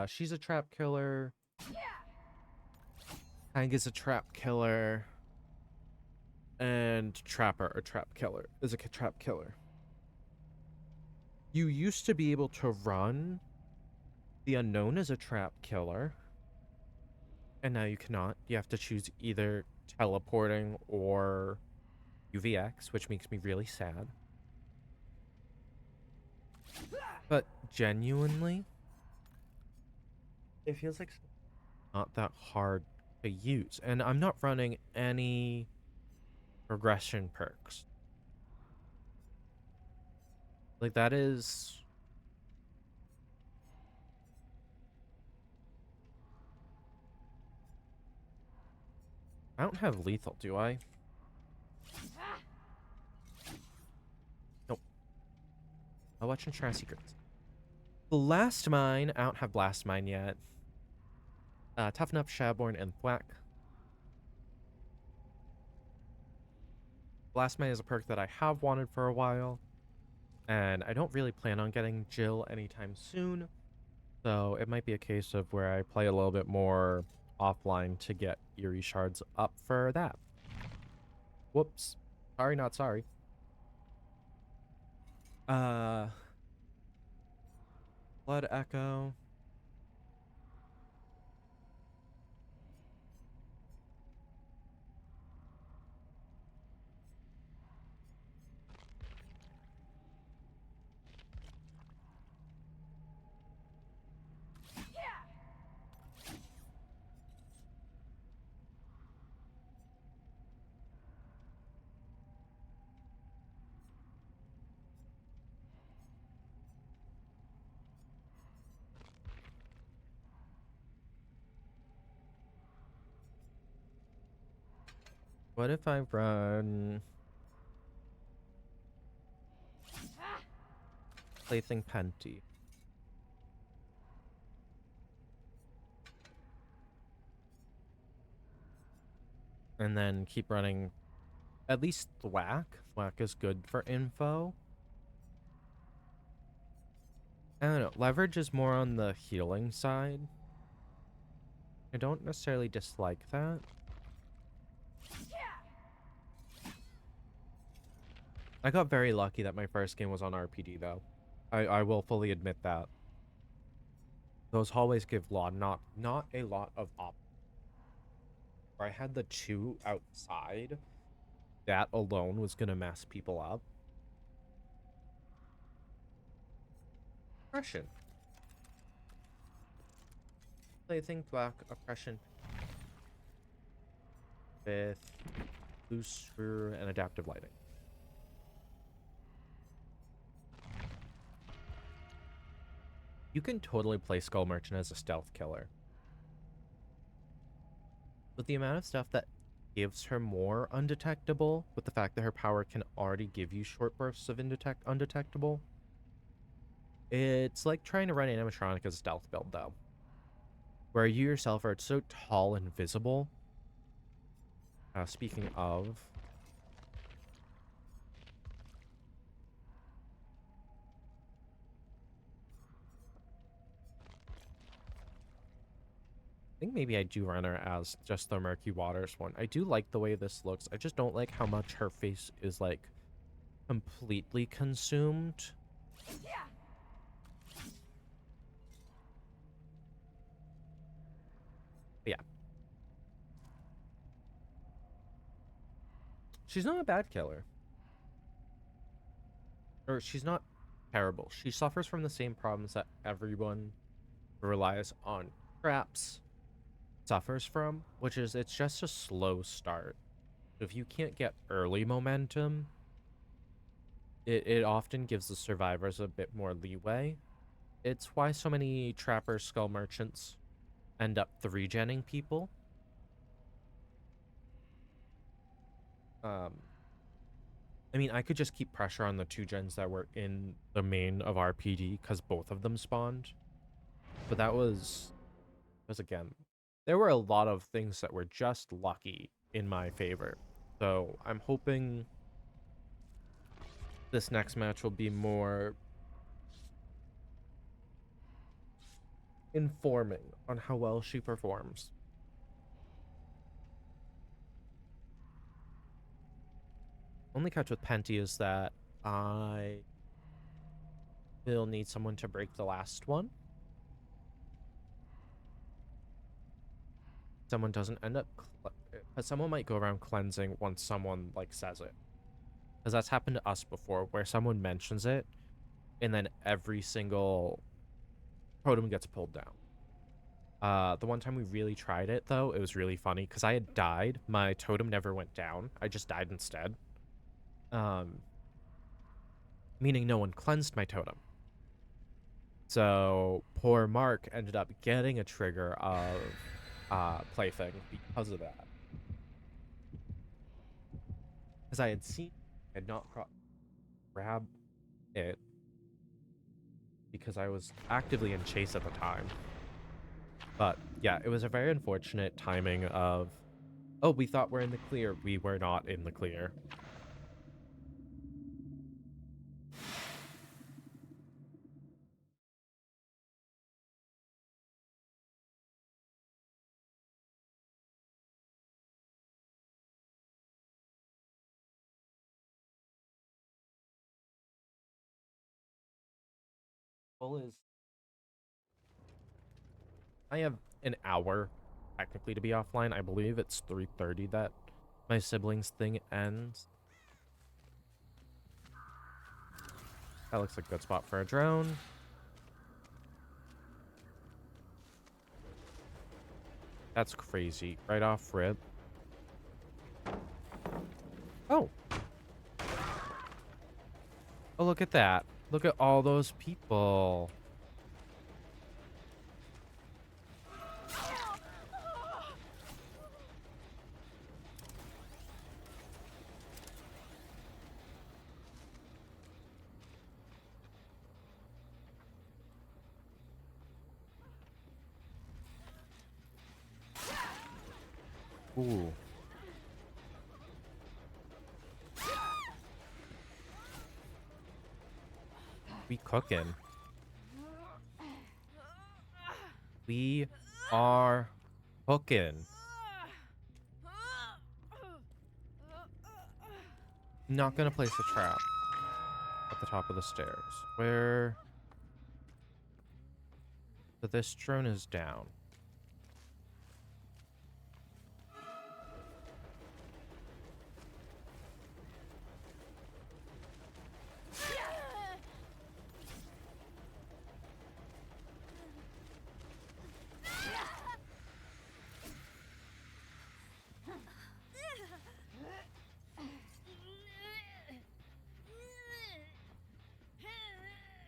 She's a trap killer. Hank is a trap killer. and Trapper, or Trap Killer, is a trap killer. You used to be able to run the Unknown as a trap killer, and now you cannot. You have to choose either teleporting or UVX, which makes me really sad. But genuinely, it feels like not that hard to use. And I'm not running any progression perks. Like, that is... I don't have lethal, do I? Nope. I'll watch Insurance Secrets. Blast Mine. I don't have Blast Mine yet. Toughen Up, Shadowborn, and Thwack. Blast Mine is a perk that I have wanted for a while, and I don't really plan on getting Jill anytime soon, so it might be a case of where I play a little bit more offline to get Eerie Shards up for that. Whoops. Sorry, not sorry. Blood Echo. What if I run Plaything Penty? And then keep running at least Thwack. Thwack is good for info. I don't know. Leverage is more on the healing side. I don't necessarily dislike that. I got very lucky that my first game was on RPD, though. I will fully admit that. Those hallways give not a lot of options. Where I had the two outside, that alone was gonna mess people up. Oppression. Plaything, Thwack, Oppression. With Loose Sphere and Adaptive Lighting. You can totally play Skull Merchant as a stealth killer. With the amount of stuff that gives her more undetectable, with the fact that her power can already give you short bursts of undetectable, it's like trying to run animatronic as a stealth build, though. Where you yourself are so tall and visible. Speaking of... I think maybe I do run her as just the Murky Waters one. I do like the way this looks. I just don't like how much her face is, like, completely consumed. But yeah. She's not a bad killer. Or she's not terrible. She suffers from the same problems that everyone who relies on traps suffers from, which is it's just a slow start. If you can't get early momentum, it often gives the survivors a bit more leeway. It's why so many trapper skull merchants end up 3-genning people. I mean, I could just keep pressure on the 2-gens that were in the main of RPD because both of them spawned. But that was again, there were a lot of things that were just lucky in my favor. So I'm hoping this next match will be more informing on how well she performs. Only catch with Penti is that I will need someone to break the last one. Someone doesn't end up, but someone might go around cleansing once someone like says it, because that's happened to us before, where someone mentions it, and then every single totem gets pulled down. The one time we really tried it though, it was really funny because I had died. My totem never went down. I just died instead. Um, Meaning no one cleansed my totem. So poor Mark ended up getting a trigger of plaything because of that. Because I had seen, I had not grabbed it because I was actively in chase at the time. But yeah, it was a very unfortunate timing of, oh, we thought we're in the clear. We were not in the clear. Full is, I have an hour technically to be offline. I believe it's 3:30 that my siblings thing ends. That looks like a good spot for a drone. That's crazy. Right off rip. Oh. Oh, look at that. Look at all those people. Ooh. We cooking. We are cooking. Not gonna place a trap at the top of the stairs. Where? So this drone is down.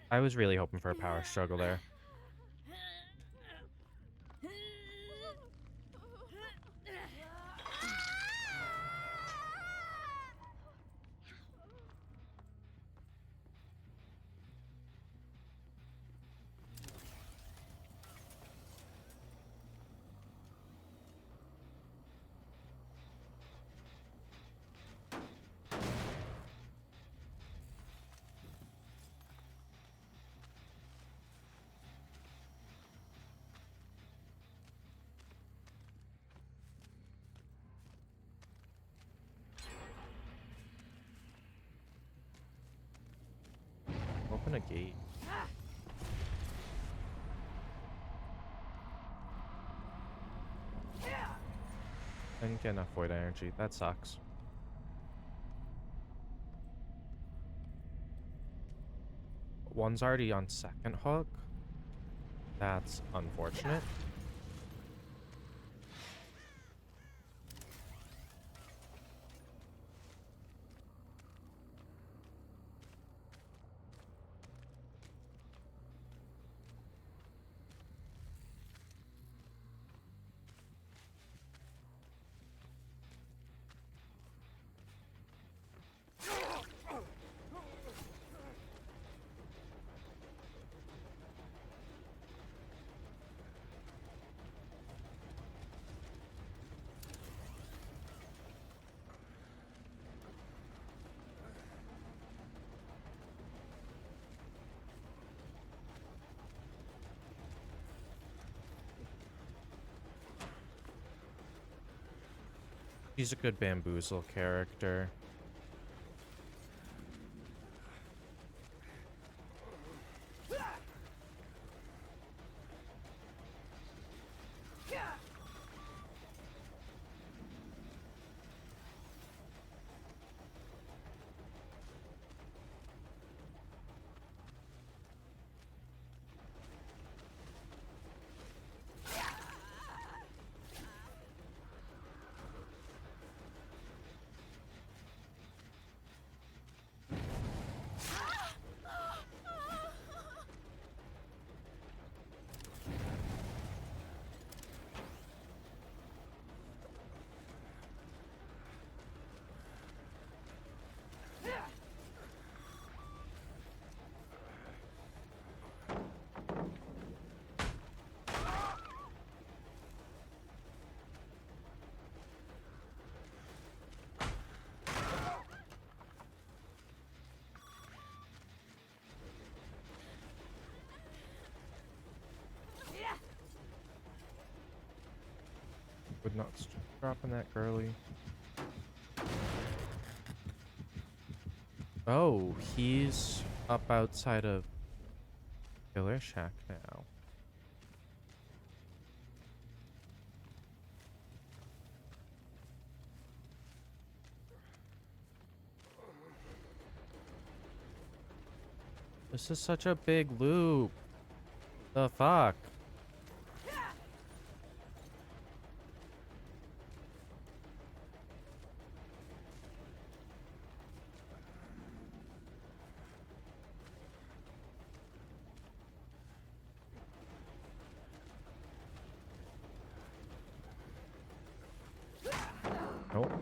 I was really hoping for a power struggle there. Open a gate. I didn't get enough void energy. That sucks. One's already on second hook. That's unfortunate. She's a good bamboozle character. not dropping that girly. Oh, he's up outside of Killer Shack now. This is such a big loop. The fuck? Nope.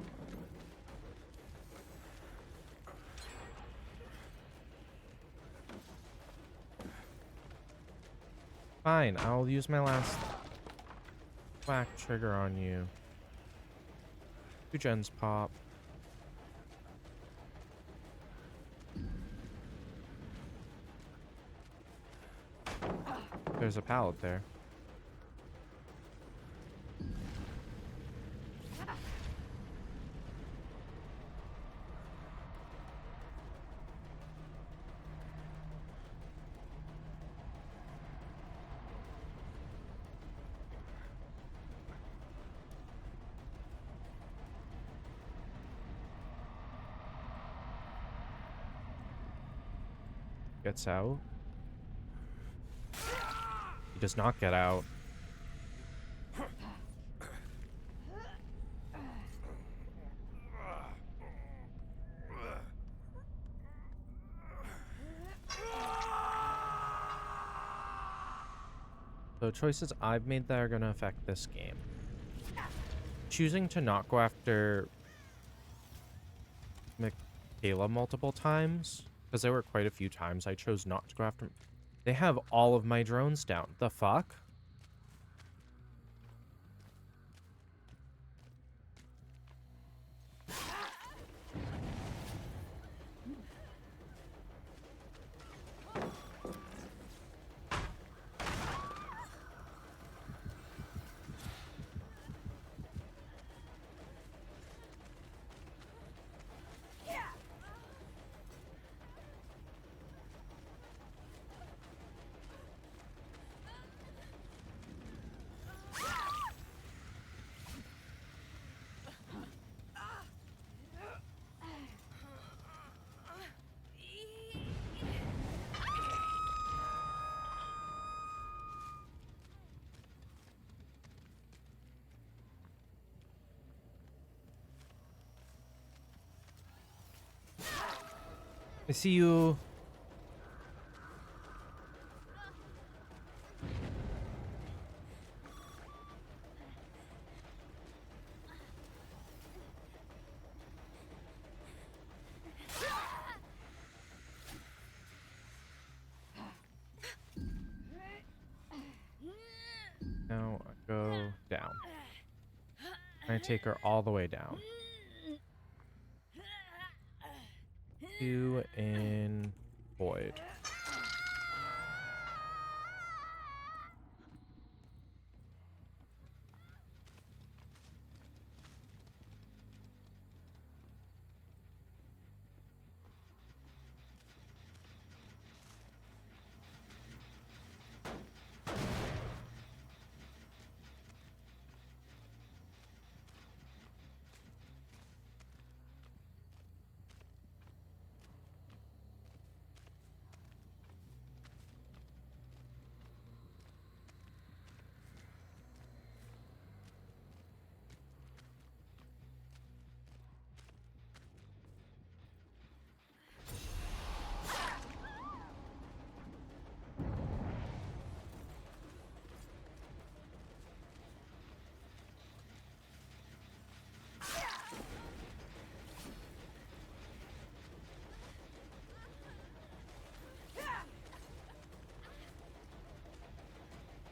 Fine, I'll use my last whack trigger on you. 2 gens pop. There's a pallet there. Gets out. He does not get out. So choices I've made that are going to affect this game. Choosing to not go after Michaela multiple times, because there were quite a few times I chose not to go after. They have all of my drones down. The fuck? I see you. Now I go down. I take her all the way down. 2 in void.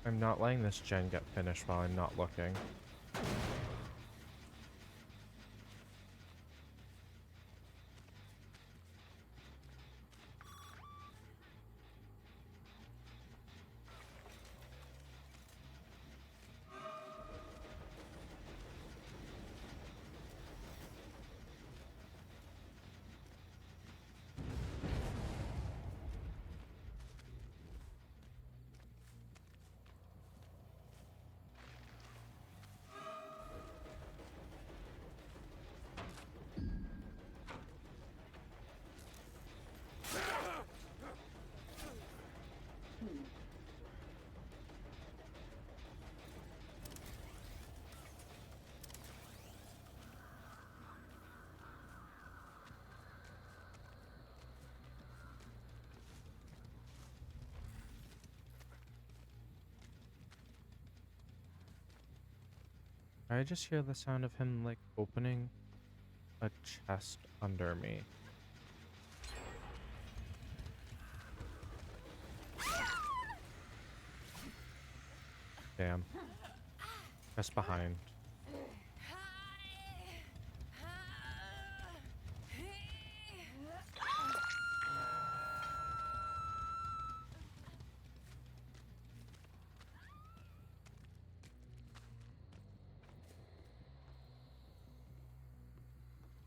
I'm not letting this gen get finished while I'm not looking. I just hear the sound of him like opening a chest under me. Damn. Just behind.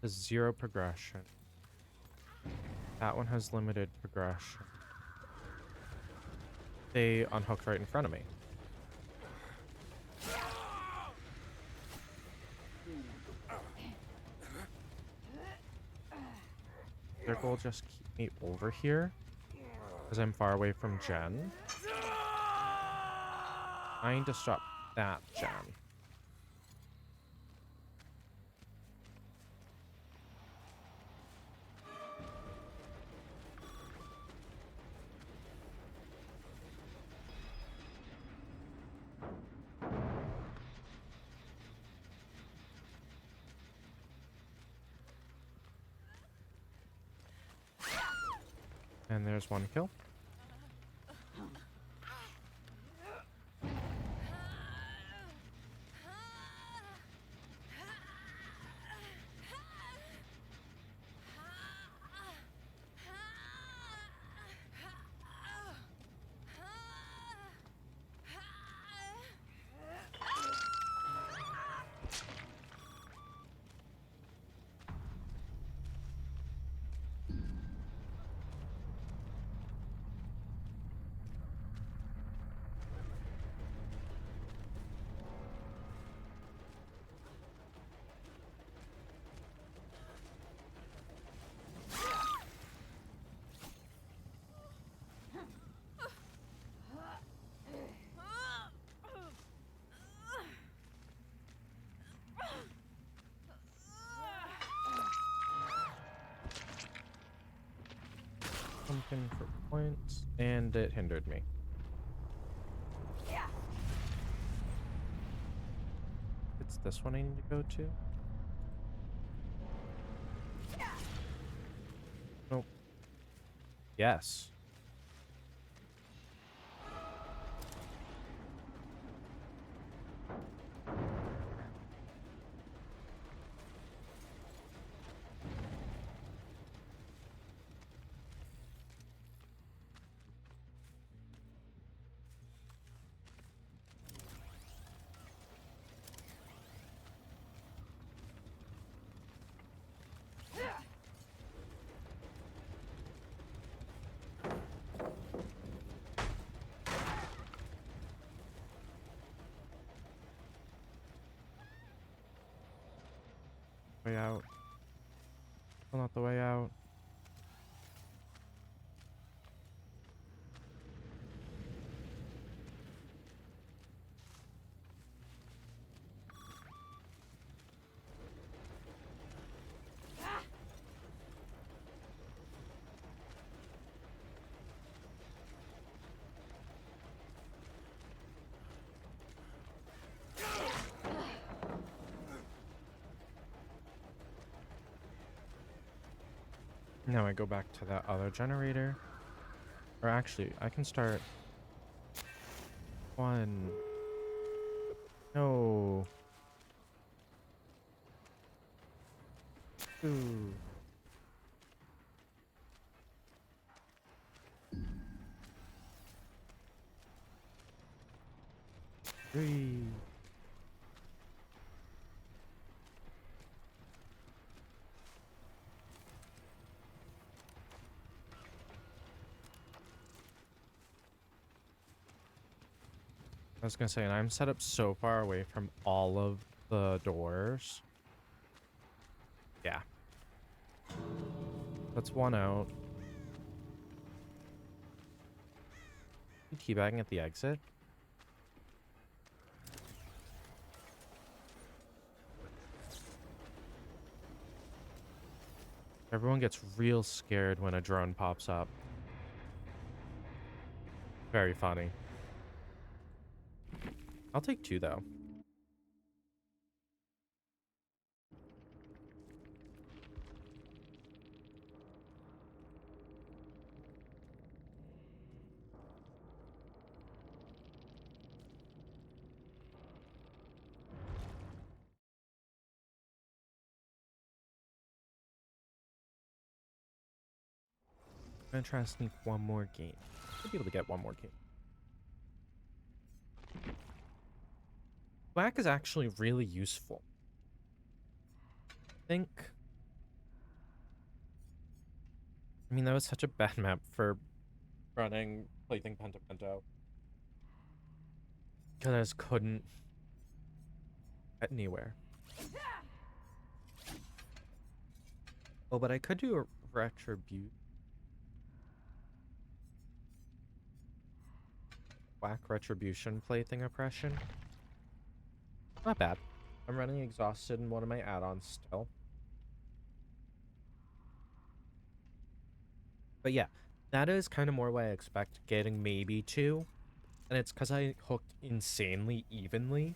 There's 0 progression. That one has limited progression. They unhooked right in front of me. Their goal just keep me over here because I'm far away from Jen. Trying to stop that Jen. And there's 1 kill. Something for points, and it hindered me. It's this one I need to go to. Nope. Yes. Way out. Still not the way out. Now I go back to that other generator. Or actually, I can start 1. No. 2. 3. I was gonna say, and I'm set up so far away from all of the doors. Yeah. That's 1 out. Teabagging at the exit. Everyone gets real scared when a drone pops up. Very funny. I'll take 2 though. gonna try to sneak one more game. Should be able to get one more game. Whack is actually really useful. I think. I mean, that was such a bad map for running Plaything Penta Pento. Because I just couldn't get anywhere. Oh, but I could do a retribute. Whack retribution plaything oppression. Not bad. I'm running exhausted in one of my add-ons still. But yeah, that is kind of more what I expect getting maybe two. And it's because I hooked insanely evenly.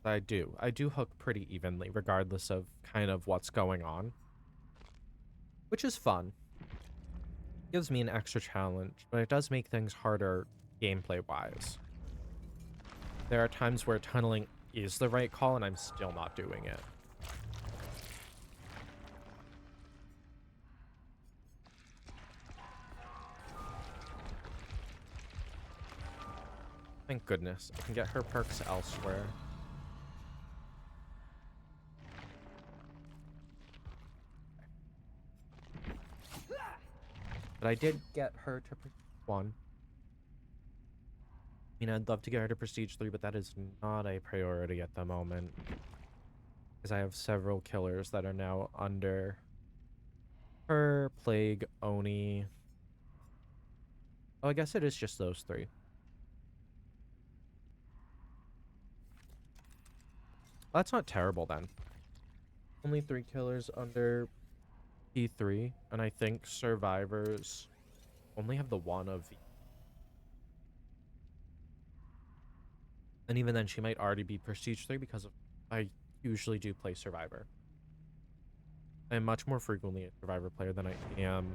I do hook pretty evenly, regardless of kind of what's going on. Which is fun. Gives me an extra challenge, but it does make things harder gameplay-wise. There are times where tunneling is the right call, and I'm still not doing it. Thank goodness. I can get her perks elsewhere. But I did get her to 1. I mean, I'd love to get her to Prestige 3, but that is not a priority at the moment. Because I have several killers that are now under her, Plague, Oni. Oh, I guess it is just those 3. That's not terrible then. Only 3 killers under P3, and I think survivors only have the 1 of the. And even then, she might already be Prestige 3 because I usually do play Survivor. I am much more frequently a Survivor player than I am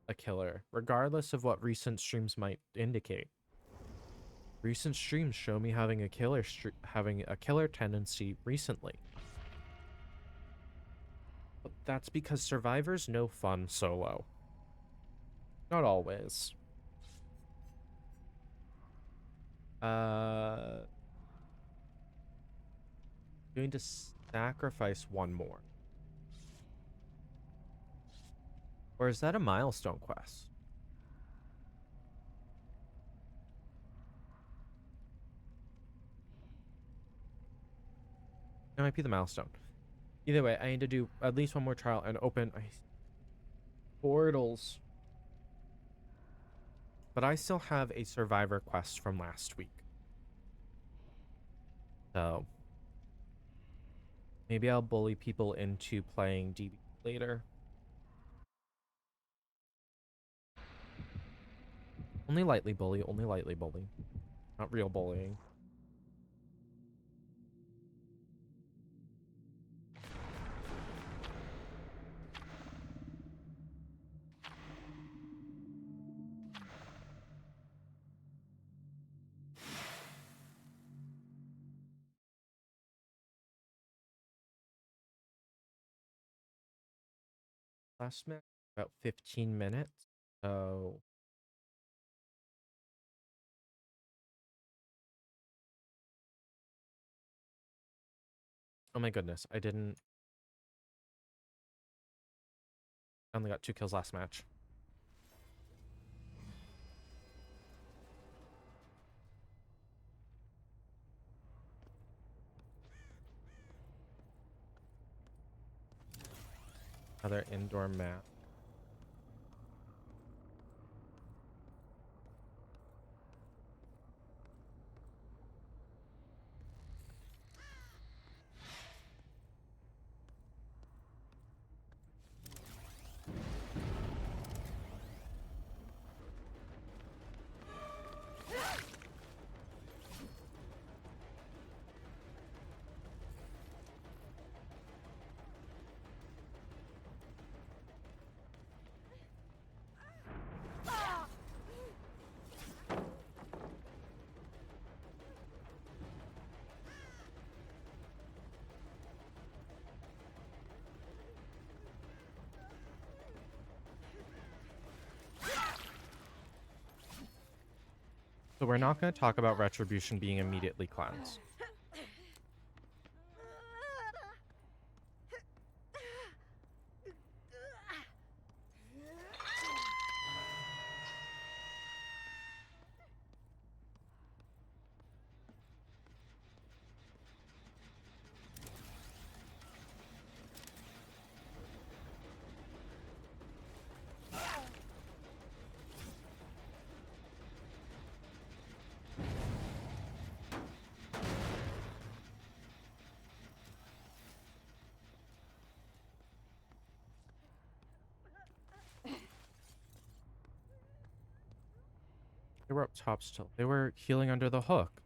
a killer, regardless of what recent streams might indicate. Recent streams show me having a killer tendency recently. But that's because Survivor's no fun solo. Not always. Going to sacrifice 1 more. Or is that a milestone quest? It might be the milestone. Either way, I need to do at least 1 more trial and open portals. But I still have a survivor quest from last week. So maybe I'll bully people into playing DB later. Only lightly bully, only lightly bully. Not real bullying. Last match, about 15 minutes. So oh my goodness, I only got 2 kills last match. Another indoor map. So we're not going to talk about Retribution being immediately cleansed. They were up top still. They were healing under the hook.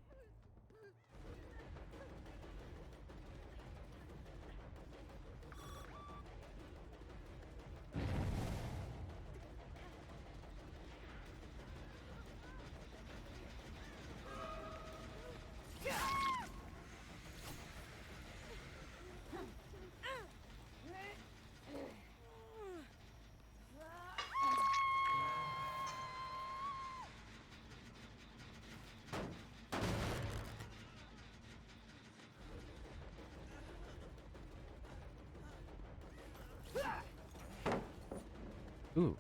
Ooh.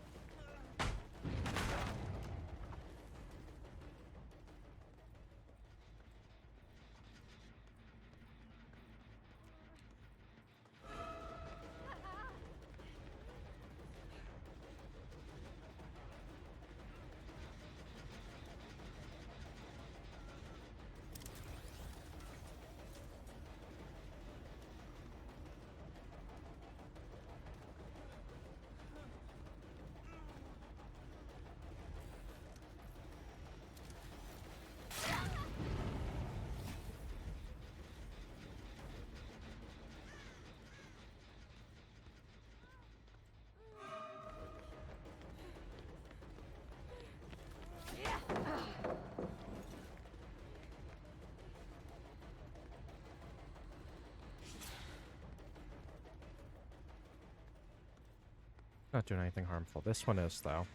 Not doing anything harmful. This one is, though.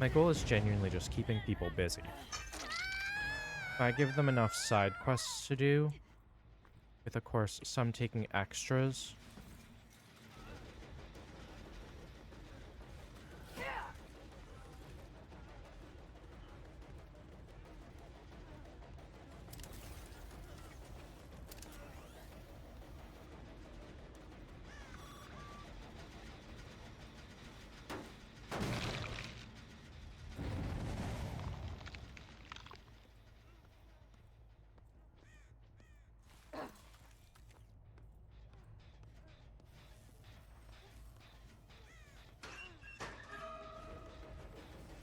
My goal is genuinely just keeping people busy. If I give them enough side quests to do, with of course some taking extras,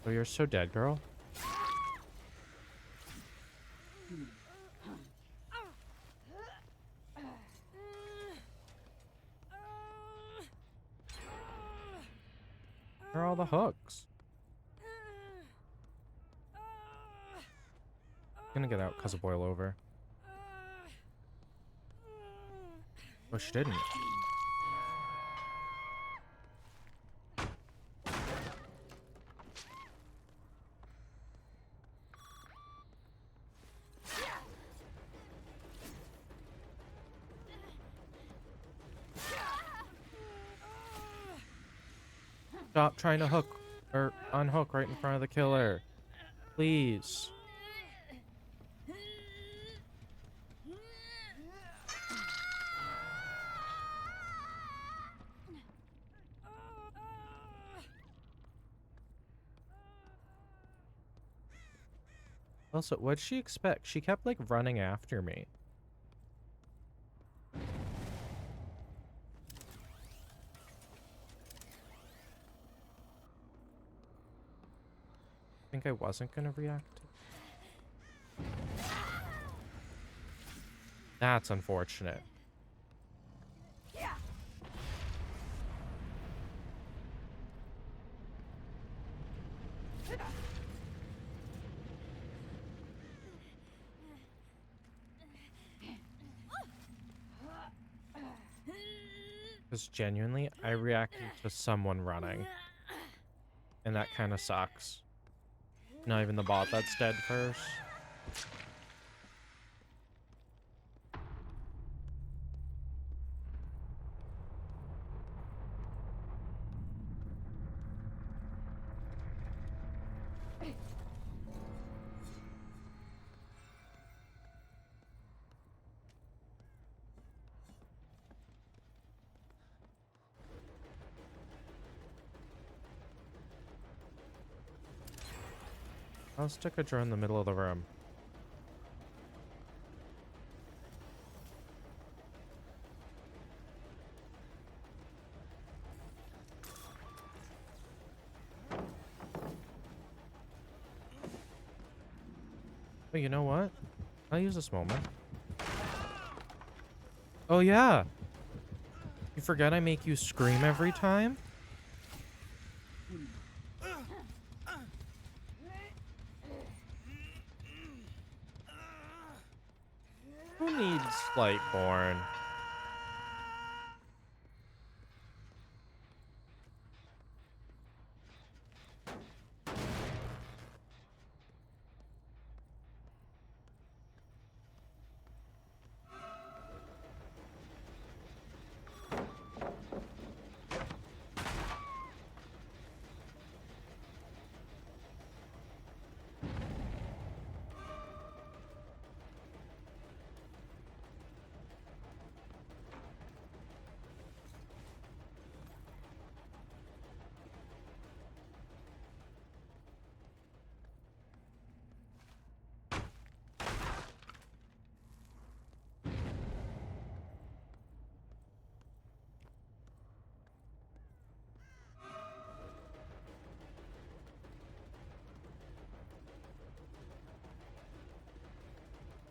oh, you're so dead, girl. Where are all the hooks? Gonna get out because of boil over. Oh, she didn't. Stop trying to hook or unhook right in front of the killer. Please. Also, what'd she expect? She kept like running after me. Think I wasn't gonna react. That's unfortunate. Because genuinely, I reacted to someone running, and that kind of sucks. Not even the bot that's dead first. I'll stick a drone in the middle of the room. But you know what? I'll use this moment. Oh yeah! You forget I make you scream every time? Who needs Lightborn?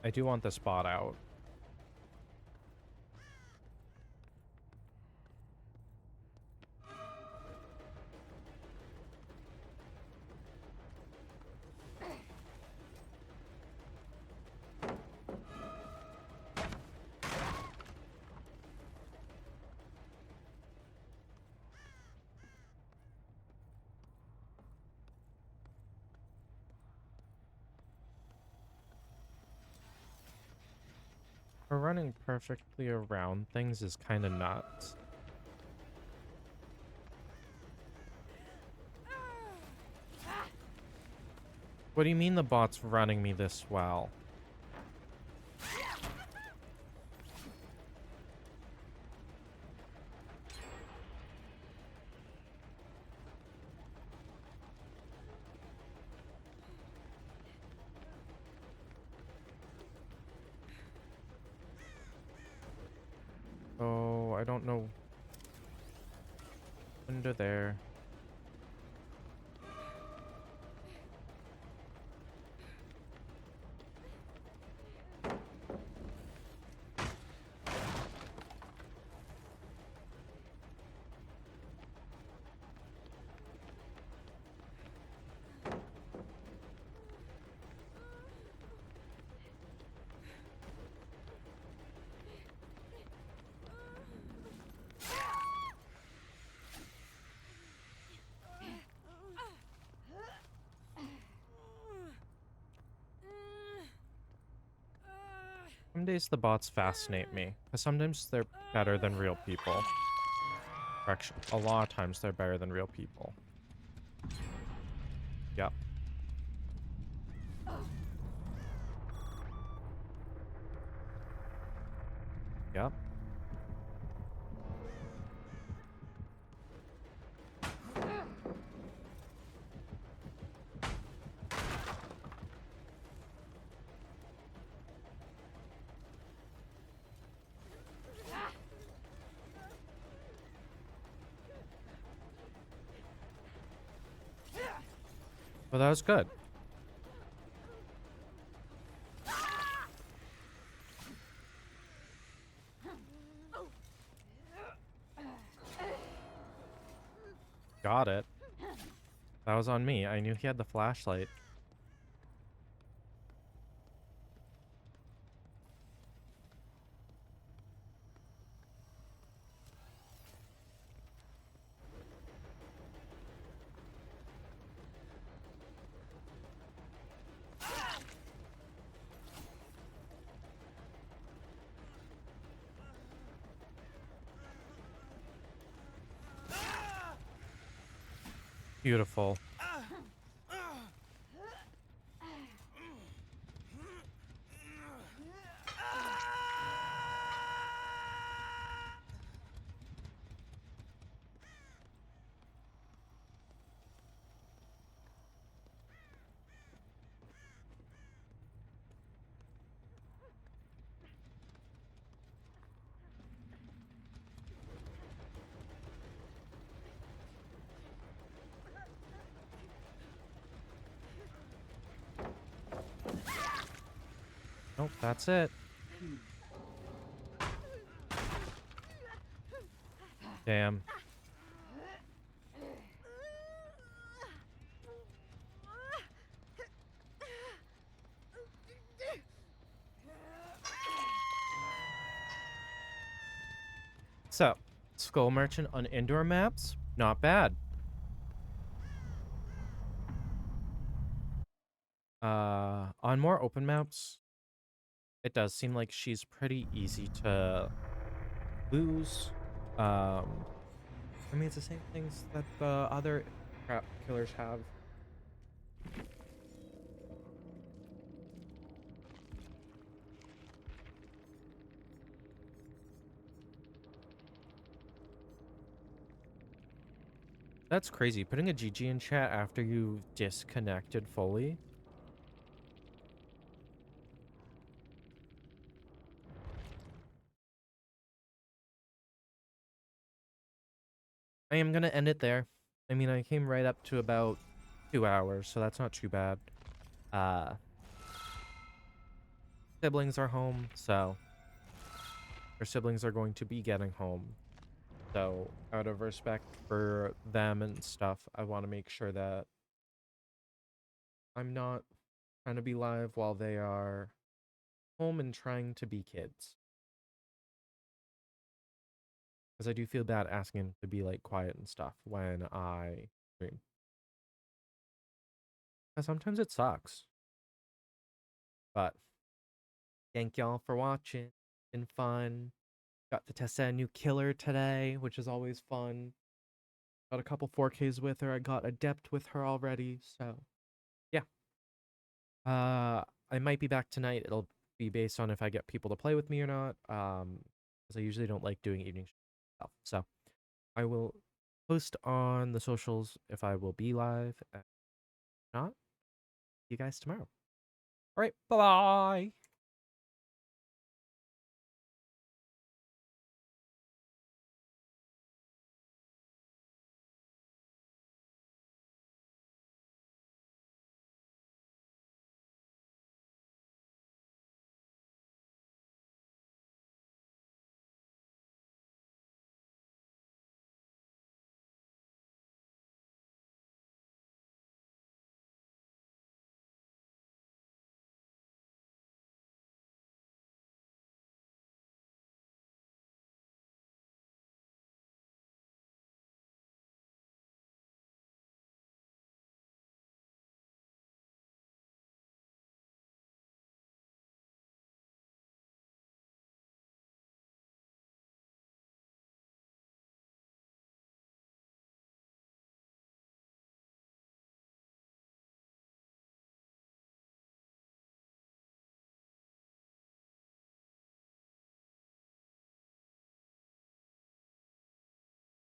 I do want this bot out. Her running perfectly around things is kind of nuts. What do you mean the bot's running me this well? Oh, I don't know. Under there. Some days the bots fascinate me, because sometimes they're better than real people. Or actually, a lot of times they're better than real people. Yep. Yep. Well, that was good. Got it. That was on me. I knew he had the flashlight. Beautiful. Nope, that's it. Damn. So, Skull Merchant on indoor maps? Not bad. On more open maps, it does seem like she's pretty easy to lose. I mean, it's the same things that the other crap killers have. That's crazy. Putting a GG in chat after you disconnected fully. I am gonna end it there. I mean, I came right up to about 2 hours, so that's not too bad. Uh, Siblings are home, so her siblings are going to be getting home. So, out of respect for them and stuff, I want to make sure that I'm not trying to be live while they are home and trying to be kids. Because I do feel bad asking them to be like quiet and stuff when I stream. Because sometimes it sucks. But thank y'all for watching. Been fun. Got to test out a new killer today, which is always fun. Got a couple 4Ks with her. I got Adept with her already. So, yeah. I might be back tonight. It'll be based on if I get people to play with me or not. Because I usually don't like doing evening stuff. So, I will post on the socials if I will be live. If not, see you guys tomorrow. All right, bye bye.